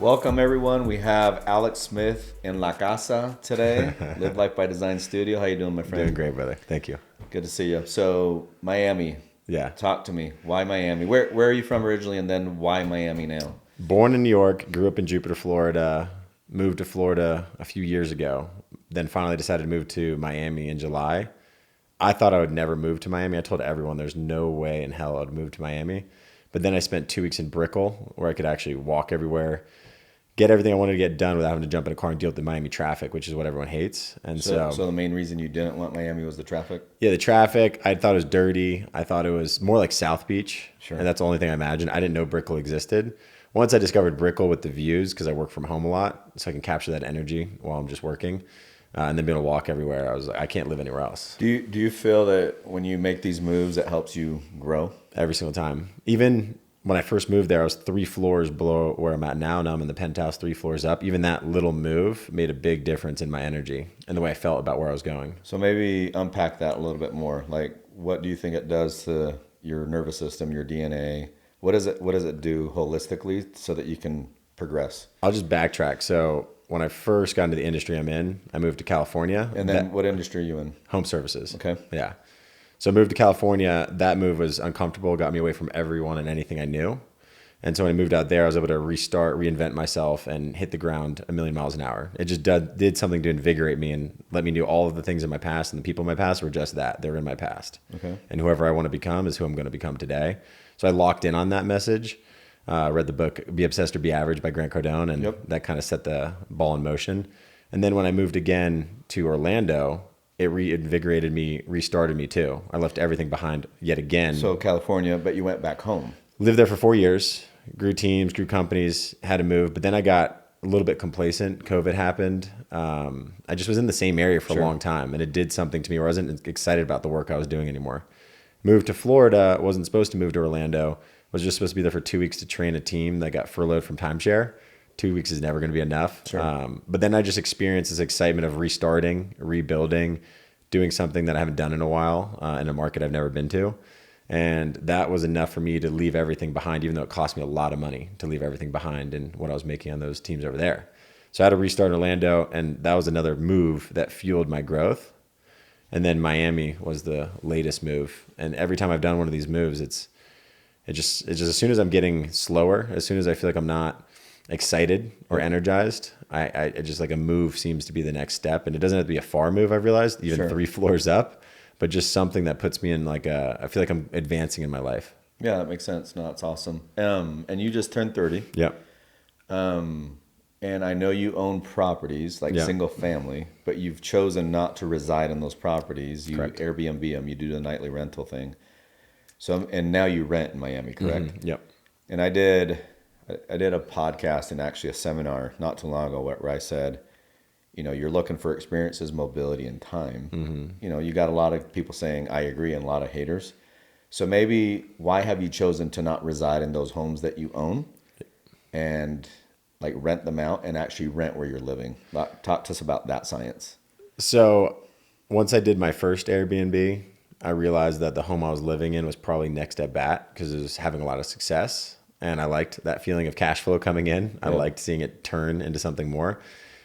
Welcome everyone. We have Alex Smith in La Casa today. Live Life by Design Studio. How you doing, my friend? Doing great, brother. Thank you. Good to see you. So Miami. Yeah. Talk to me. Why Miami? Where are you from originally, and then why Miami now? Born in New York, grew up in Jupiter, Florida, moved to Florida a few years ago, then finally decided to move to Miami in July. I thought I would never move to Miami. I told everyone there's no way in hell I'd move to Miami. But then I spent 2 weeks in Brickell where I could actually walk everywhere, get everything I wanted to get done without having to jump in a car and deal with the Miami traffic, which is what everyone hates. And So the main reason you didn't want Miami was the traffic? yeah, the traffic, I thought it was dirty. I thought it was more like South Beach. Sure. And that's the only thing I imagined. I didn't know Brickell existed. Once I discovered Brickell with the views, because I work from home a lot, so I can capture that energy while I'm just working, and then being able to walk everywhere, I was like, I can't live anywhere else. Do you feel that when you make these moves, it helps you grow? Every single time. Even when I first moved there, I was 3 floors below where I'm at now. Now I'm in the penthouse 3 floors up. Even that little move made a big difference in my energy and the way I felt about where I was going. So maybe unpack that a little bit more. Like, what do you think it does to your nervous system, your DNA? What does it do holistically so that you can progress? I'll just backtrack. So when I first got into the industry I'm in, I moved to California. And then what industry are you in? Home services. Okay. Yeah. So I moved to California. That move was uncomfortable, got me away from everyone and anything I knew. And so when I moved out there, I was able to restart, reinvent myself, and hit the ground a million miles an hour. It just did something to invigorate me and let me know all of the things in my past and the people in my past were just that. They were in my past. Okay. And whoever I want to become is who I'm going to become today. So I locked in on that message. Read the book Be Obsessed or Be Average by Grant Cardone, and that kind of set the ball in motion. And then when I moved again to Orlando, it reinvigorated me, restarted me too. I left everything behind yet again. So California, but you went back home. Lived there for 4 years, grew teams, grew companies, had to move. But then I got a little bit complacent. COVID happened. I just was in the same area for a long time, and it did something to me where I wasn't excited about the work I was doing anymore. Moved to Florida, wasn't supposed to move to Orlando, was just supposed to be there for 2 weeks to train a team that got furloughed from timeshare. 2 weeks is never going to be enough. Sure. But then I just experienced this excitement of restarting, rebuilding, doing something that I haven't done in a while in a market I've never been to. And that was enough for me to leave everything behind, even though it cost me a lot of money to leave everything behind and what I was making on those teams over there. So I had to restart Orlando, and that was another move that fueled my growth. And then Miami was the latest move. And every time I've done one of these moves, it's just as soon as I'm getting slower, as soon as I feel like I'm not excited or energized, I just like a move seems to be the next step. And it doesn't have to be a far move, I've realized, even 3 floors up, but just something that puts me in like I feel like I'm advancing in my life. Yeah, that makes sense. No, that's awesome. And you just turned 30. Yep. And I know you own properties like single family, but you've chosen not to reside in those properties. You Correct. Airbnb them. You do the nightly rental thing. So, and now you rent in Miami, correct? Mm-hmm. Yep. And I did a podcast and actually a seminar not too long ago where I said, you're looking for experiences, mobility, and time. Mm-hmm. You got a lot of people saying, I agree, and a lot of haters. So maybe why have you chosen to not reside in those homes that you own and like rent them out and actually rent where you're living? Talk to us about that science. So once I did my first Airbnb, I realized that the home I was living in was probably next at bat because it was having a lot of success. And I liked that feeling of cash flow coming in. I liked seeing it turn into something more.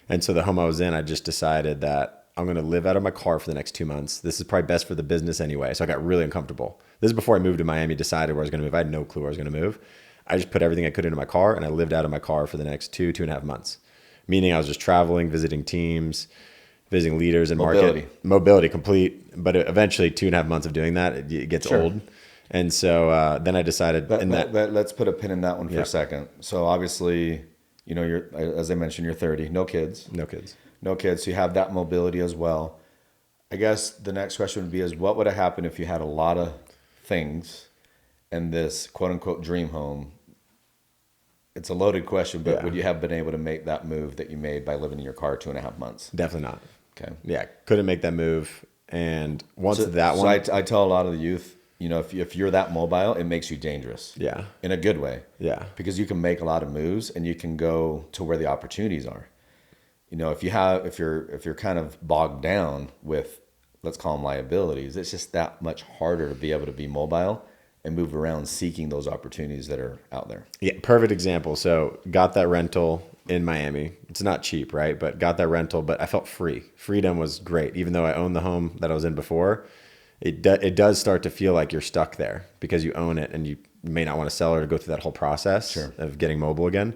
And so the home I was in, I just decided that I'm going to live out of my car for the next 2 months. This is probably best for the business anyway. So I got really uncomfortable. This is before I moved to Miami, decided where I was going to move. I had no clue where I was going to move. I just put everything I could into my car and I lived out of my car for the next 2.5 months. Meaning I was just traveling, visiting teams, visiting leaders and mobility complete. But eventually 2.5 months of doing that, it gets old. And so then I decided. But let's put a pin in that one for a second. So obviously, you're, as I mentioned, you're 30, no kids. No kids. No kids. So you have that mobility as well. I guess the next question would be what would have happened if you had a lot of things in this quote unquote dream home? It's a loaded question, but would you have been able to make that move that you made by living in your car 2.5 months? Definitely not. Okay. Yeah. Couldn't make that move. And once So I tell a lot of the youth, if you're that mobile, it makes you dangerous. Yeah. In a good way. Yeah. Because you can make a lot of moves and you can go to where the opportunities are. If you're kind of bogged down with, let's call them liabilities, it's just that much harder to be able to be mobile and move around seeking those opportunities that are out there. Yeah, perfect example. So got that rental in Miami. It's not cheap, right? But got that rental, but I felt free. Freedom was great. Even though I owned the home that I was in before, it does start to feel like you're stuck there because you own it and you may not want to sell or go through that whole process of getting mobile again.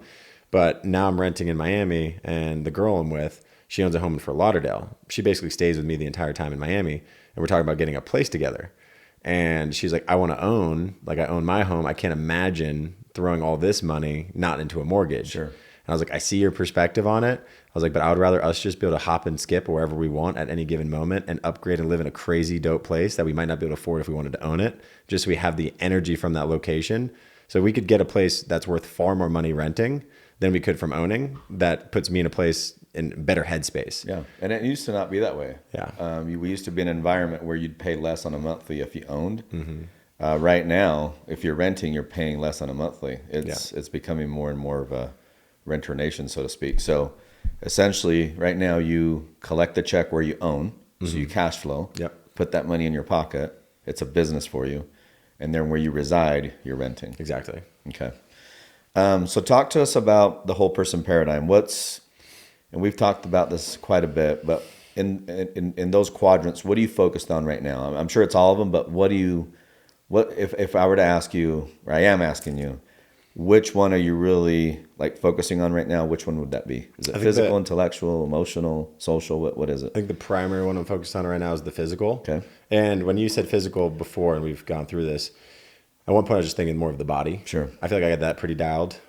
But now I'm renting in Miami, and the girl I'm with, she owns a home in Fort Lauderdale. She basically stays with me the entire time in Miami, and we're talking about getting a place together. And she's like, I want to own, like I own my home. I can't imagine throwing all this money not into a mortgage. Sure. And I was like, I see your perspective on it. I was like, but I would rather us just be able to hop and skip wherever we want at any given moment and upgrade and live in a crazy dope place that we might not be able to afford if we wanted to own it. Just so we have the energy from that location. So we could get a place that's worth far more money renting than we could from owning. That puts me in a place in better headspace. Yeah. And it used to not be that way. Yeah. We used to be in an environment where you'd pay less on a monthly if you owned. Right now, if you're renting, you're paying less on a monthly. It's becoming more and more of a renter nation, so to speak. So essentially, right now, you collect the check where you own, so you cash flow, put that money in your pocket. It's a business for you. And then where you reside, you're renting. Exactly. Okay. So talk to us about the whole person paradigm. And we've talked about this quite a bit, but in those quadrants, what are you focused on right now? I'm sure it's all of them, but if I were to ask you, or I am asking you, which one are you really like focusing on right now? Which one would that be? Is it physical, intellectual, emotional, social? What is it? I think the primary one I'm focused on right now is the physical. Okay. And when you said physical before, and we've gone through this, at one point I was just thinking more of the body. Sure. I feel like I got that pretty dialed,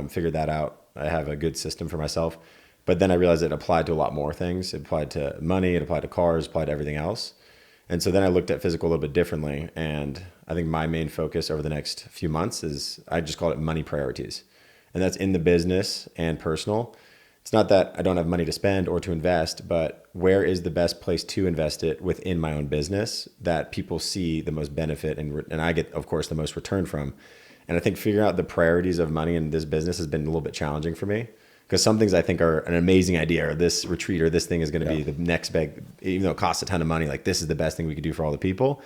figured that out. I have a good system for myself. But then I realized it applied to a lot more things. It applied to money, it applied to cars, it applied to everything else. And so then I looked at physical a little bit differently. And I think my main focus over the next few months is, I just call it money priorities. And that's in the business and personal. It's not that I don't have money to spend or to invest, but where is the best place to invest it within my own business that people see the most benefit and I get, of course, the most return from. And I think figuring out the priorities of money in this business has been a little bit challenging for me. Because some things I think are an amazing idea, or this retreat or this thing is going to be the next big, even though it costs a ton of money, like this is the best thing we could do for all the people.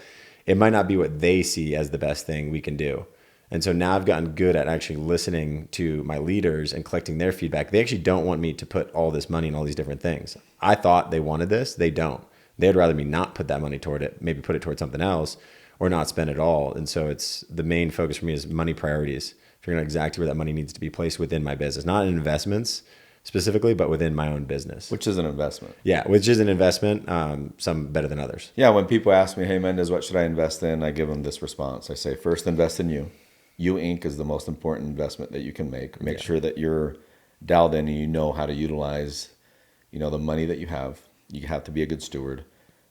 It might not be what they see as the best thing we can do. And so now I've gotten good at actually listening to my leaders and collecting their feedback. They actually don't want me to put all this money in all these different things. I thought they wanted this. They don't. They'd rather me not put that money toward it, maybe put it toward something else or not spend it all. And so it's the main focus for me is money priorities. Figuring out exactly where that money needs to be placed within my business, not in investments specifically, but within my own business. Which is an investment. Yeah, which is an investment, some better than others. Yeah, when people ask me, hey, Mendez, what should I invest in? I give them this response. I say, first, invest in you. You Inc. is the most important investment that you can make. Make sure that you're dialed in and you know how to utilize, the money that you have. You have to be a good steward.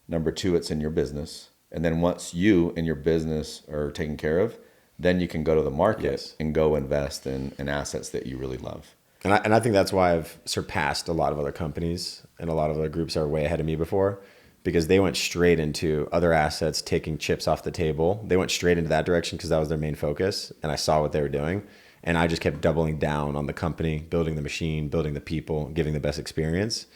Number two, it's in your business. And then once you and your business are taken care of, then you can go to the market and go invest in assets that you really love. And I think that's why I've surpassed a lot of other companies and a lot of other groups that are way ahead of me before, because they went straight into other assets, taking chips off the table. They went straight into that direction because that was their main focus. And I saw what they were doing. And I just kept doubling down on the company, building the machine, building the people, giving the best experience.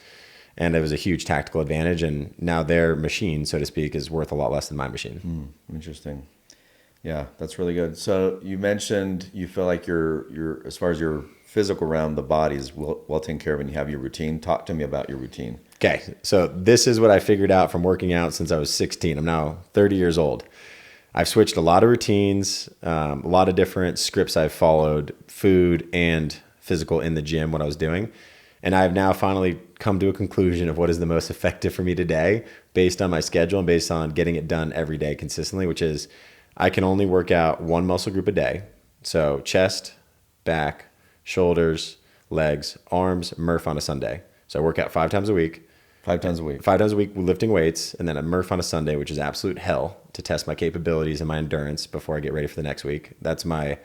And it was a huge tactical advantage. And now their machine, so to speak, is worth a lot less than my machine. Interesting. Yeah, that's really good. So you mentioned you feel like you're as far as your physical realm, the body is well taken care of, and you have your routine. Talk to me about your routine. Okay, so this is what I figured out from working out since I was 16. I'm now 30 years old. I've switched a lot of routines, a lot of different scripts I've followed, food and physical in the gym, what I was doing. And I've now finally come to a conclusion of what is the most effective for me today based on my schedule and based on getting it done every day consistently, which is I can only work out one muscle group a day. So chest, back, shoulders, legs, arms, Murph on a Sunday. So I work out 5 times a week. 5 times a week. 5 times a week lifting weights, and then a Murph on a Sunday, which is absolute hell to test my capabilities and my endurance before I get ready for the next week. That's my,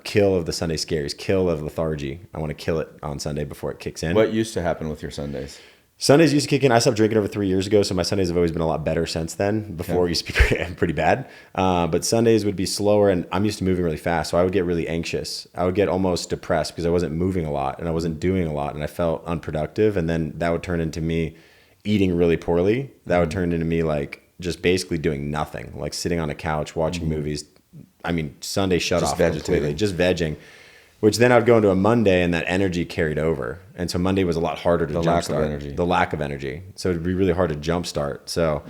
kill of the Sunday scaries, kill of lethargy. I want to kill it on Sunday before it kicks in. What used to happen with your Sundays? Sundays used to kick in. I stopped drinking over 3 years ago, so my Sundays have always been a lot better since then. Before it used to be pretty bad. But Sundays would be slower, and I'm used to moving really fast, so I would get really anxious. I would get almost depressed because I wasn't moving a lot, and I wasn't doing a lot, and I felt unproductive, and then that would turn into me eating really poorly. That would turn into me like just basically doing nothing, like sitting on a couch, watching movies, I mean, Sunday shut Just off completely, vegetating. just vegging, which then I'd go into a Monday and that energy carried over. And so Monday was a lot harder to jumpstart. The lack of energy. So it'd be really hard to jumpstart. So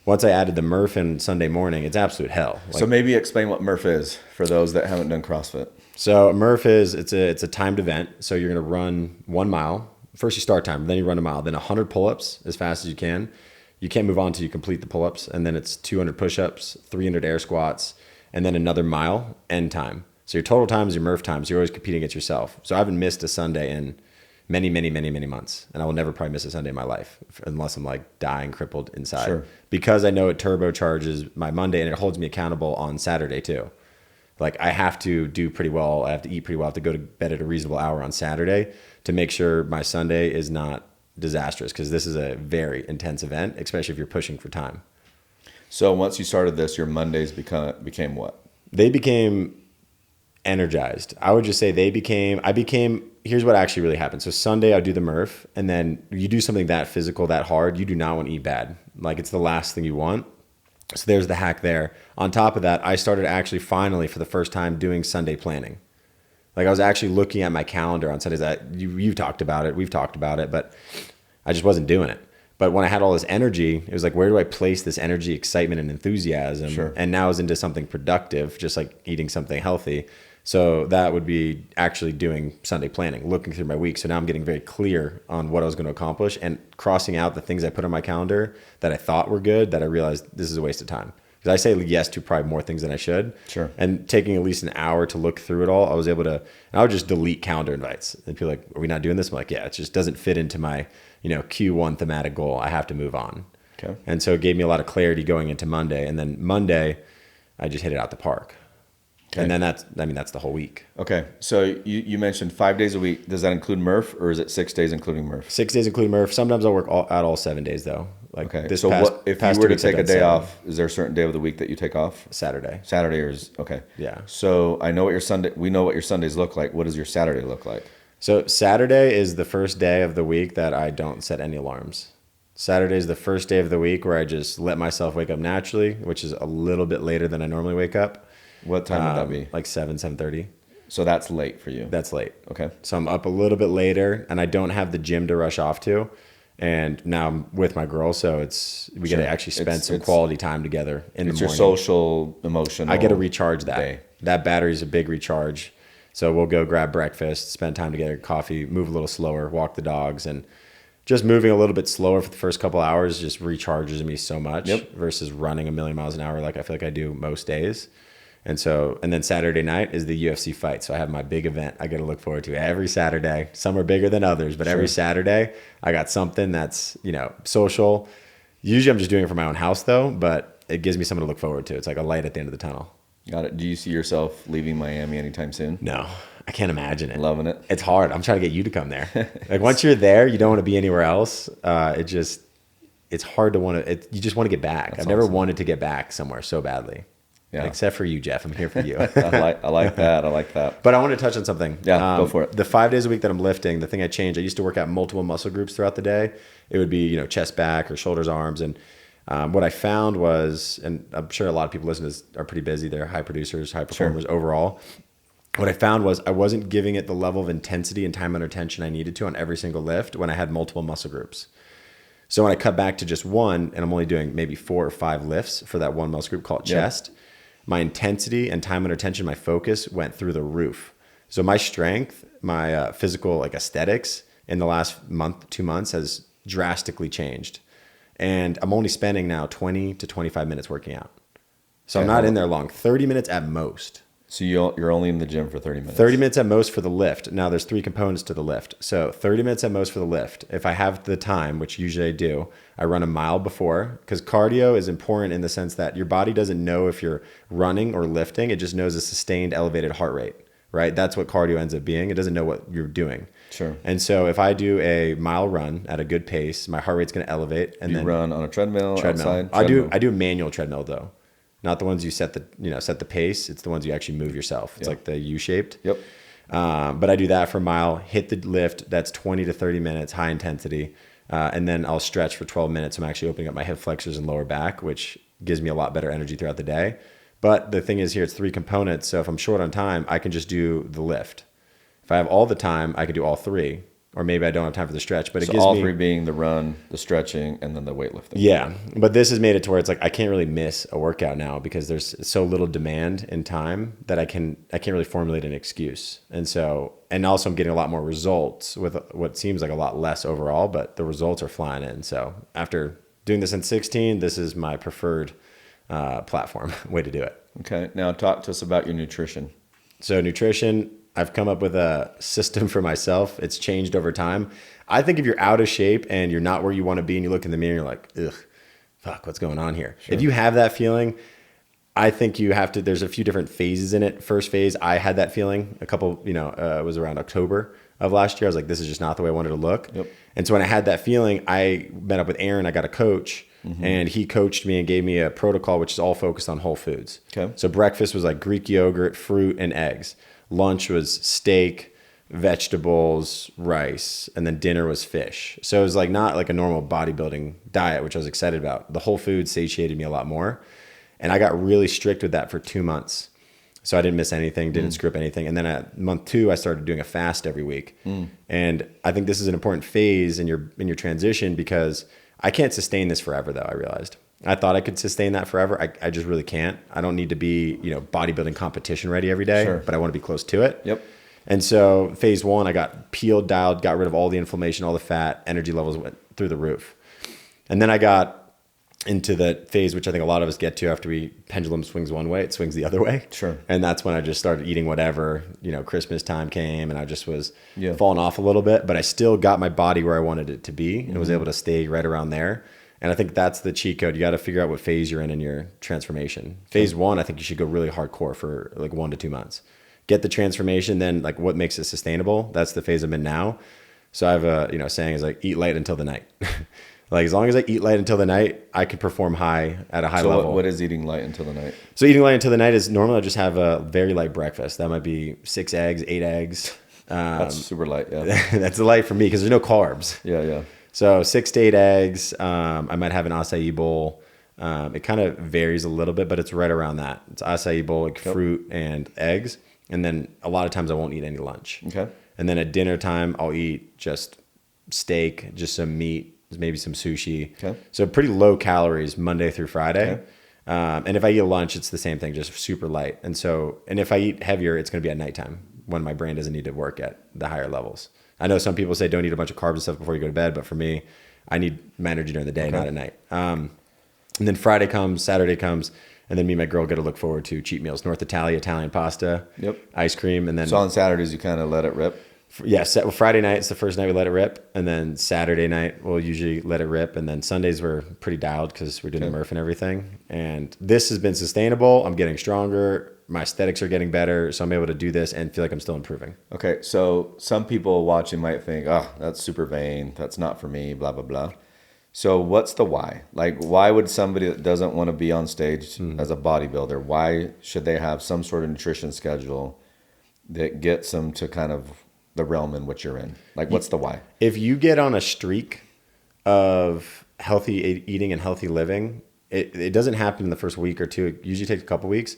once I added the Murph in Sunday morning, it's absolute hell. Like, So maybe explain what Murph is for those that haven't done CrossFit. so Murph it's a timed event. So you're going to run 1 mile. First you start time, then you run a mile, then 100 pull-ups as fast as you can. You can't move on until you complete the pull-ups. And then it's 200 push-ups, 300 air squats, and then another mile end time. So your total time is your Murph time. So you're always competing against yourself. So I haven't missed a Sunday in many, many, many, many months. And I will never probably miss a Sunday in my life unless I'm like dying crippled inside. Sure. Because I know it turbocharges my Monday and it holds me accountable on Saturday too. Like I have to do pretty well. I have to eat pretty well. I have to go to bed at a reasonable hour on Saturday to make sure my Sunday is not disastrous, because this is a very intense event, especially if you're pushing for time. So once you started this, your Mondays became what? They became energized. I would just say here's what actually really happened. So Sunday I would do the Murph, and then you do something that physical, that hard, you do not want to eat bad. Like it's the last thing you want. So there's the hack there. On top of that, I started actually finally for the first time doing Sunday planning. Like I was actually looking at my calendar on Sundays. You've talked about it, we've talked about it, but I just wasn't doing it. But when I had all this energy, it was like, where do I place this energy, excitement, and enthusiasm? Sure. And now it's into something productive, just like eating something healthy. So that would be actually doing Sunday planning, looking through my week. So now I'm getting very clear on what I was going to accomplish and crossing out the things I put on my calendar that I thought were good, that I realized this is a waste of time. Because I say yes to probably more things than I should. Sure. And taking at least an hour to look through it all, I was able to, and I would just delete calendar invites. And people are like, are we not doing this? I'm like, yeah, it just doesn't fit into my, Q1 thematic goal. I have to move on. Okay. And so it gave me a lot of clarity going into Monday. And then Monday, I just hit it out the park. Okay. And then that's the whole week. Okay. So you mentioned 5 days a week. Does that include Murph, or is it 6 days including Murph? 6 days including Murph. Sometimes I'll work all 7 days though. Like okay. This so past, what if past you were 2 to weeks take I've a done day 7. off? Is there a certain day of the week that you take off? Saturday. Saturday is okay. Yeah. So I know what your Sunday. We know what your Sundays look like. What does your Saturday look like? So Saturday is the first day of the week that I don't set any alarms. Saturday is the first day of the week where I just let myself wake up naturally, which is a little bit later than I normally wake up. What time would that be? Like 7:30. So that's late for you. That's late. Okay. So I'm up a little bit later, and I don't have the gym to rush off to. And now I'm with my girl, so we get to actually spend some quality time together in the morning. It's your social, emotional. I get to recharge that. Day. That battery is a big recharge. So we'll go grab breakfast, spend time together, coffee, move a little slower, walk the dogs, and just moving a little bit slower for the first couple hours just recharges me so much versus running a million miles an hour like I feel like I do most days. And then Saturday night is the UFC fight. So I have my big event I got to look forward to every Saturday. Some are bigger than others, but every Saturday I got something that's, social. Usually I'm just doing it for my own house though, but it gives me something to look forward to. It's like a light at the end of the tunnel. Got it. Do you see yourself leaving Miami anytime soon? No, I can't imagine it. Loving it. It's hard. I'm trying to get you to come there. Like once you're there, you don't want to be anywhere else. It's hard to you just want to get back. I've never wanted to get back somewhere so badly. Yeah. Except for you, Jeff. I'm here for you. I like that. I like that. But I want to touch on something. Yeah, go for it. The 5 days a week that I'm lifting, the thing I changed, I used to work out multiple muscle groups throughout the day. It would be, chest, back, or shoulders, arms. And what I found was, and I'm sure a lot of people listening to this are pretty busy. They're high producers, high performers overall. What I found was I wasn't giving it the level of intensity and time under tension I needed to on every single lift when I had multiple muscle groups. So when I cut back to just one, and I'm only doing maybe 4 or 5 lifts for that one muscle group called chest, my intensity and time under tension, my focus went through the roof. So my strength, my physical aesthetics in the last month, 2 months has drastically changed. And I'm only spending now 20 to 25 minutes working out. So I'm not in there long, 30 minutes at most. So you're only in the gym for 30 minutes? 30 minutes at most for the lift. Now there's 3 components to the lift. So 30 minutes at most for the lift. If I have the time, which usually I do, I run a mile before, because cardio is important in the sense that your body doesn't know if you're running or lifting. It just knows a sustained elevated heart rate, right? That's what cardio ends up being. It doesn't know what you're doing. Sure. And so if I do a mile run at a good pace, my heart rate's going to elevate. And then run on a treadmill. Outside? I do a manual treadmill though. Not the ones you set the pace. It's the ones you actually move yourself. It's like the U-shaped. Yep. But I do that for a mile, hit the lift. That's 20 to 30 minutes, high intensity. And then I'll stretch for 12 minutes. I'm actually opening up my hip flexors and lower back, which gives me a lot better energy throughout the day. But the thing is here, it's 3 components. So if I'm short on time, I can just do the lift. If I have all the time, I could do all 3. Or maybe I don't have time for the stretch, but it So gives all me 3 being the run, the stretching, and then the weightlifting. Yeah, but this has made it to where it's like I can't really miss a workout now because there's so little demand in time that I can't really formulate an excuse. And also I'm getting a lot more results with what seems like a lot less overall, but the results are flying in. So after doing this in 16, this is my preferred platform way to do it. Okay, now talk to us about your nutrition. So nutrition, I've come up with a system for myself. It's changed over time. I think if you're out of shape and you're not where you want to be and you look in the mirror and you're like, ugh, fuck, what's going on here? Sure. If you have that feeling, I think you have to, there's a few different phases in it. First phase, I had that feeling it was around October of last year. I was like, this is just not the way I wanted to look. Yep. And so when I had that feeling, I met up with Aaron. I got a coach. And he coached me and gave me a protocol, which is all focused on whole foods. Okay. So breakfast was like Greek yogurt, fruit, and eggs. Lunch was steak, vegetables, rice, and then dinner was fish. So it was like not like a normal bodybuilding diet, which I was excited about. The whole food satiated me a lot more. And I got really strict with that for 2 months. So I didn't miss anything, didn't screw up anything. And then at month 2, I started doing a fast every week. And I think this is an important phase in your transition because I can't sustain this forever, though, I realized. I thought I could sustain that forever. I just really can't. I don't need to be, bodybuilding competition ready every day, Sure. but I want to be close to it. Yep. And so phase 1, I got peeled, dialed, got rid of all the inflammation, all the fat, energy levels went through the roof. And then I got into the phase, which I think a lot of us get to after pendulum swings one way, it swings the other way. Sure. And that's when I just started eating whatever, Christmas time came and I just was falling off a little bit, but I still got my body where I wanted it to be and was able to stay right around there. And I think that's the cheat code. You got to figure out what phase you're in your transformation. Phase 1, I think you should go really hardcore for like 1 to 2 months. Get the transformation, then like what makes it sustainable. That's the phase I'm in now. So I have a saying is like eat light until the night. Like as long as I eat light until the night, I can perform at a high level. What is eating light until the night? So eating light until the night is normally I just have a very light breakfast. That might be 6 eggs, 8 eggs. That's super light, yeah. That's the light for me because there's no carbs. Yeah. So 6 to 8 eggs. I might have an acai bowl. It kind of varies a little bit, but it's right around that. It's acai bowl, like fruit and eggs. And then a lot of times I won't eat any lunch. Okay. And then at dinner time, I'll eat just steak, just some meat, maybe some sushi. Okay. So pretty low calories Monday through Friday. Okay. And if I eat a lunch, it's the same thing, just super light. And if I eat heavier, it's going to be at nighttime when my brain doesn't need to work at the higher levels. I know some people say don't eat a bunch of carbs and stuff before you go to bed, but for me, I need my energy during the day, not at night. And then Friday comes, Saturday comes, and then me and my girl get to look forward to cheat meals, North Italia, Italian pasta, ice cream, and then So on Saturdays you kind of let it rip. Yeah, Friday night is the first night we let it rip, and then Saturday night we'll usually let it rip, and then Sundays we're pretty dialed because we're doing the Murph and everything. And this has been sustainable. I'm getting stronger. My aesthetics are getting better, so I'm able to do this and feel like I'm still improving. Okay, so some people watching might think, oh, that's super vain. That's not for me, blah, blah, blah. So what's the why? Like, why would somebody that doesn't want to be on stage as a bodybuilder, why should they have some sort of nutrition schedule that gets them to kind of the realm in which you're in? Like, what's the why? If you get on a streak of healthy eating and healthy living, it doesn't happen in the first week or two. It usually takes a couple weeks.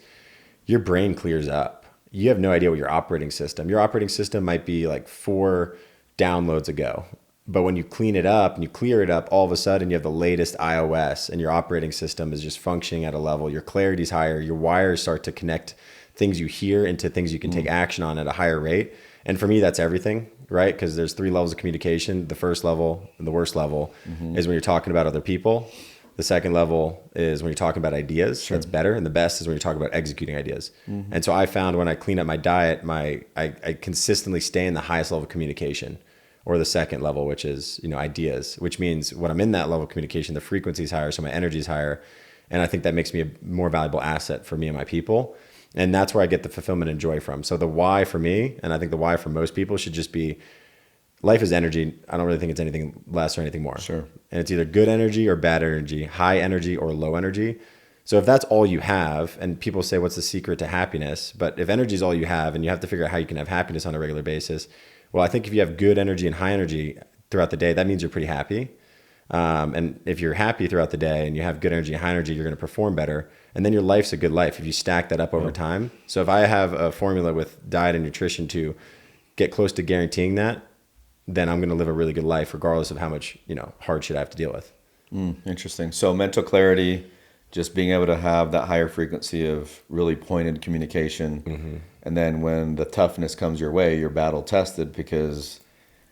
Your brain clears up. You have no idea what your operating system might be like 4 downloads ago. But when you clean it up and you clear it up, all of a sudden you have the latest iOS and your operating system is just functioning at a level. Your clarity's higher. Your wires start to connect things you hear into things you can take action on at a higher rate. And for me, that's everything, right? Because there's 3 levels of communication. The first level and the worst level is when you're talking about other people. The second level is when you're talking about ideas. Sure. That's better. And the best is when you're talking about executing ideas. And so I found when I clean up my diet, I consistently stay in the highest level of communication, or the second level, which is, ideas, which means when I'm in that level of communication, the frequency is higher, so my energy is higher. And I think that makes me a more valuable asset for me and my people. And that's where I get the fulfillment and joy from. So the why for me, and I think the why for most people, should just be life is energy. I don't really think it's anything less or anything more. Sure. And it's either good energy or bad energy, high energy or low energy. So if that's all you have, and people say, what's the secret to happiness? But if energy is all you have and you have to figure out how you can have happiness on a regular basis, well, I think if you have good energy and high energy throughout the day, that means you're pretty happy. And if you're happy throughout the day and you have good energy and high energy, you're going to perform better. And then your life's a good life if you stack that up over time. So if I have a formula with diet and nutrition to get close to guaranteeing that, then I'm going to live a really good life regardless of how much, hardship I have to deal with. Interesting. So mental clarity, just being able to have that higher frequency of really pointed communication. And then when the toughness comes your way, you're battle tested because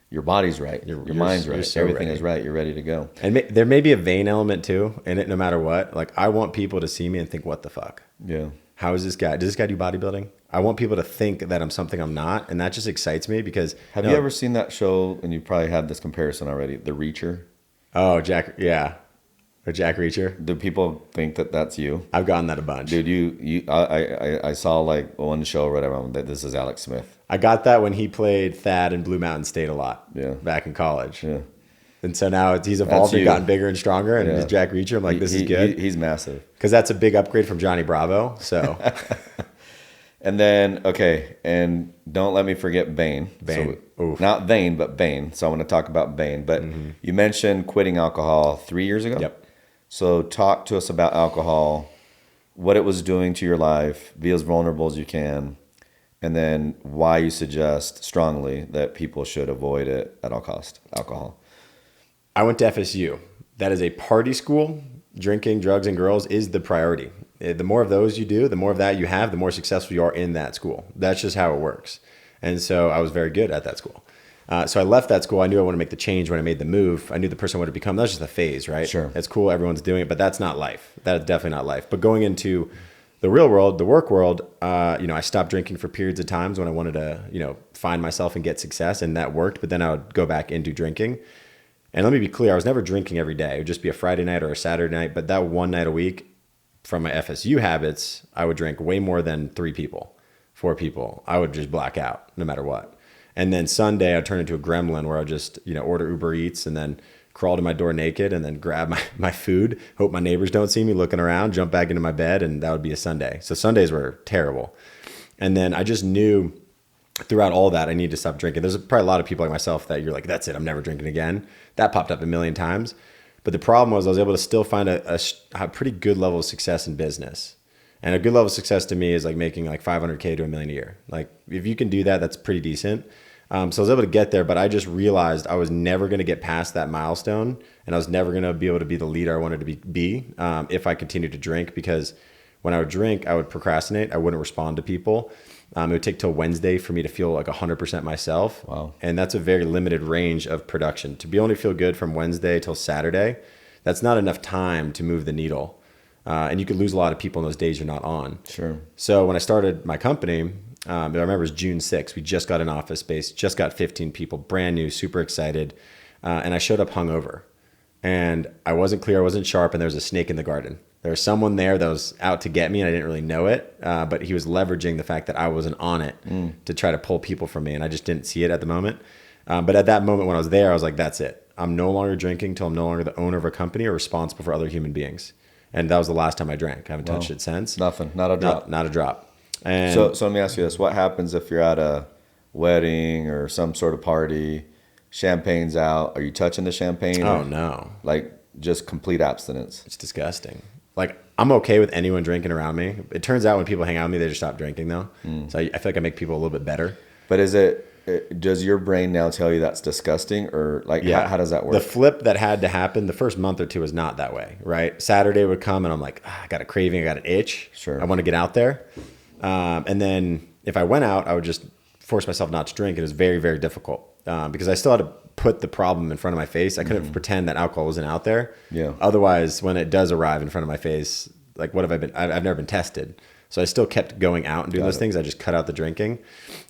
your body's right, your mind's right, so everything ready. is right, you're ready to go. And there may be a vain element too in it, no matter what. Like, I want people to see me and think, what the fuck? Yeah. How is this guy? Does this guy do bodybuilding? I want people to think that I'm something I'm not. And that just excites me because... Have you ever seen that show, and you probably had this comparison already, The Reacher? Oh, Jack, yeah. Or Jack Reacher. Do people think that that's you? I've gotten that a bunch. Dude, I saw like one show or whatever that this is Alex Smith. I got that when he played Thad in Blue Mountain State a lot. Yeah. Back in college. Yeah. And so now he's evolved and you. gotten bigger and stronger. And Yeah. he's Jack Reacher. I'm like, this is good. He's massive. Because that's a big upgrade from Johnny Bravo. So... And then, okay, and don't let me forget Bane. Bane. So, not Vane, but Bane. So I want to talk about Bane. But you mentioned quitting alcohol 3 years ago? Yep. So talk to us about alcohol, what it was doing to your life, be as vulnerable as you can, and then why you suggest strongly that people should avoid it at all cost, alcohol. I went to FSU. That is a party school. Drinking, drugs, and girls is the priority. The more of those you do, the more of that you have, the more successful you are in that school. That's just how it works. And so I was very good at that school. So I left that school. I knew I wanted to make the change when I made the move. I knew the person I wanted to become. That's just a phase, right? Sure. It's cool. Everyone's doing it, but that's not life. That is definitely not life. But going into the real world, the work world, I stopped drinking for periods of times when I wanted to, find myself and get success, and that worked. But then I would go back into drinking. And let me be clear, I was never drinking every day. It would just be a Friday night or a Saturday night. But that one night a week, from my FSU habits, I would drink way more than 3 people, 4 people. I would just black out no matter what. And then Sunday, I'd turn into a gremlin where I'd just, order Uber Eats and then crawl to my door naked and then grab my food, hope my neighbors don't see me looking around, jump back into my bed, and that would be a Sunday. So Sundays were terrible. And then I just knew throughout all that, I need to stop drinking. There's probably a lot of people like myself that you're like, that's it, I'm never drinking again. That popped up a million times. But the problem was I was able to still find a pretty good level of success in business. And a good level of success to me is like making like $500K to $1 million a year. Like if you can do that, that's pretty decent. So I was able to get there, but I just realized I was never going to get past that milestone, and I was never going to be able to be the leader I wanted to be if I continued to drink, because when I would drink, I would procrastinate. I wouldn't respond to people. It would take till Wednesday for me to feel like 100% myself. Wow. And that's a very limited range of production. To be able to feel good from Wednesday till Saturday, that's not enough time to move the needle. And you could lose a lot of people in those days you're not on. Sure. So when I started my company, I remember it was June 6th. We just got an office space, just got 15 people, brand new, super excited. And I showed up hungover. And I wasn't clear, I wasn't sharp, and there was a snake in the garden. There was someone there that was out to get me, and I didn't really know it. But he was leveraging the fact that I wasn't on it to try to pull people from me, and I just didn't see it at the moment. But at that moment when I was there, I was like, that's it. I'm no longer drinking till I'm no longer the owner of a company or responsible for other human beings. And that was the last time I drank. I haven't touched it since. Nothing, not a drop. Not a drop. And So let me ask you this. What happens if you're at a wedding or some sort of party, champagne's out, are you touching the champagne? oh or, no, like just complete abstinence? it's disgusting. Like, I'm okay with anyone drinking around me. It turns out when people hang out with me, they just stop drinking though. So I feel like I make people a little bit better. But does your brain now tell you that's disgusting, or like how does that work? The flip that had to happen the first month or two was not that way, right? Saturday would come and I'm like, I got a craving, I got an itch. Sure. I want to get out there. And then if I went out, I would just force myself not to drink. It was very, very difficult because I still had to put the problem in front of my face. I couldn't pretend that alcohol wasn't out there. Yeah. Otherwise, when it does arrive in front of my face, like what have I been? I've never been tested. So I still kept going out and doing those things. I just cut out the drinking.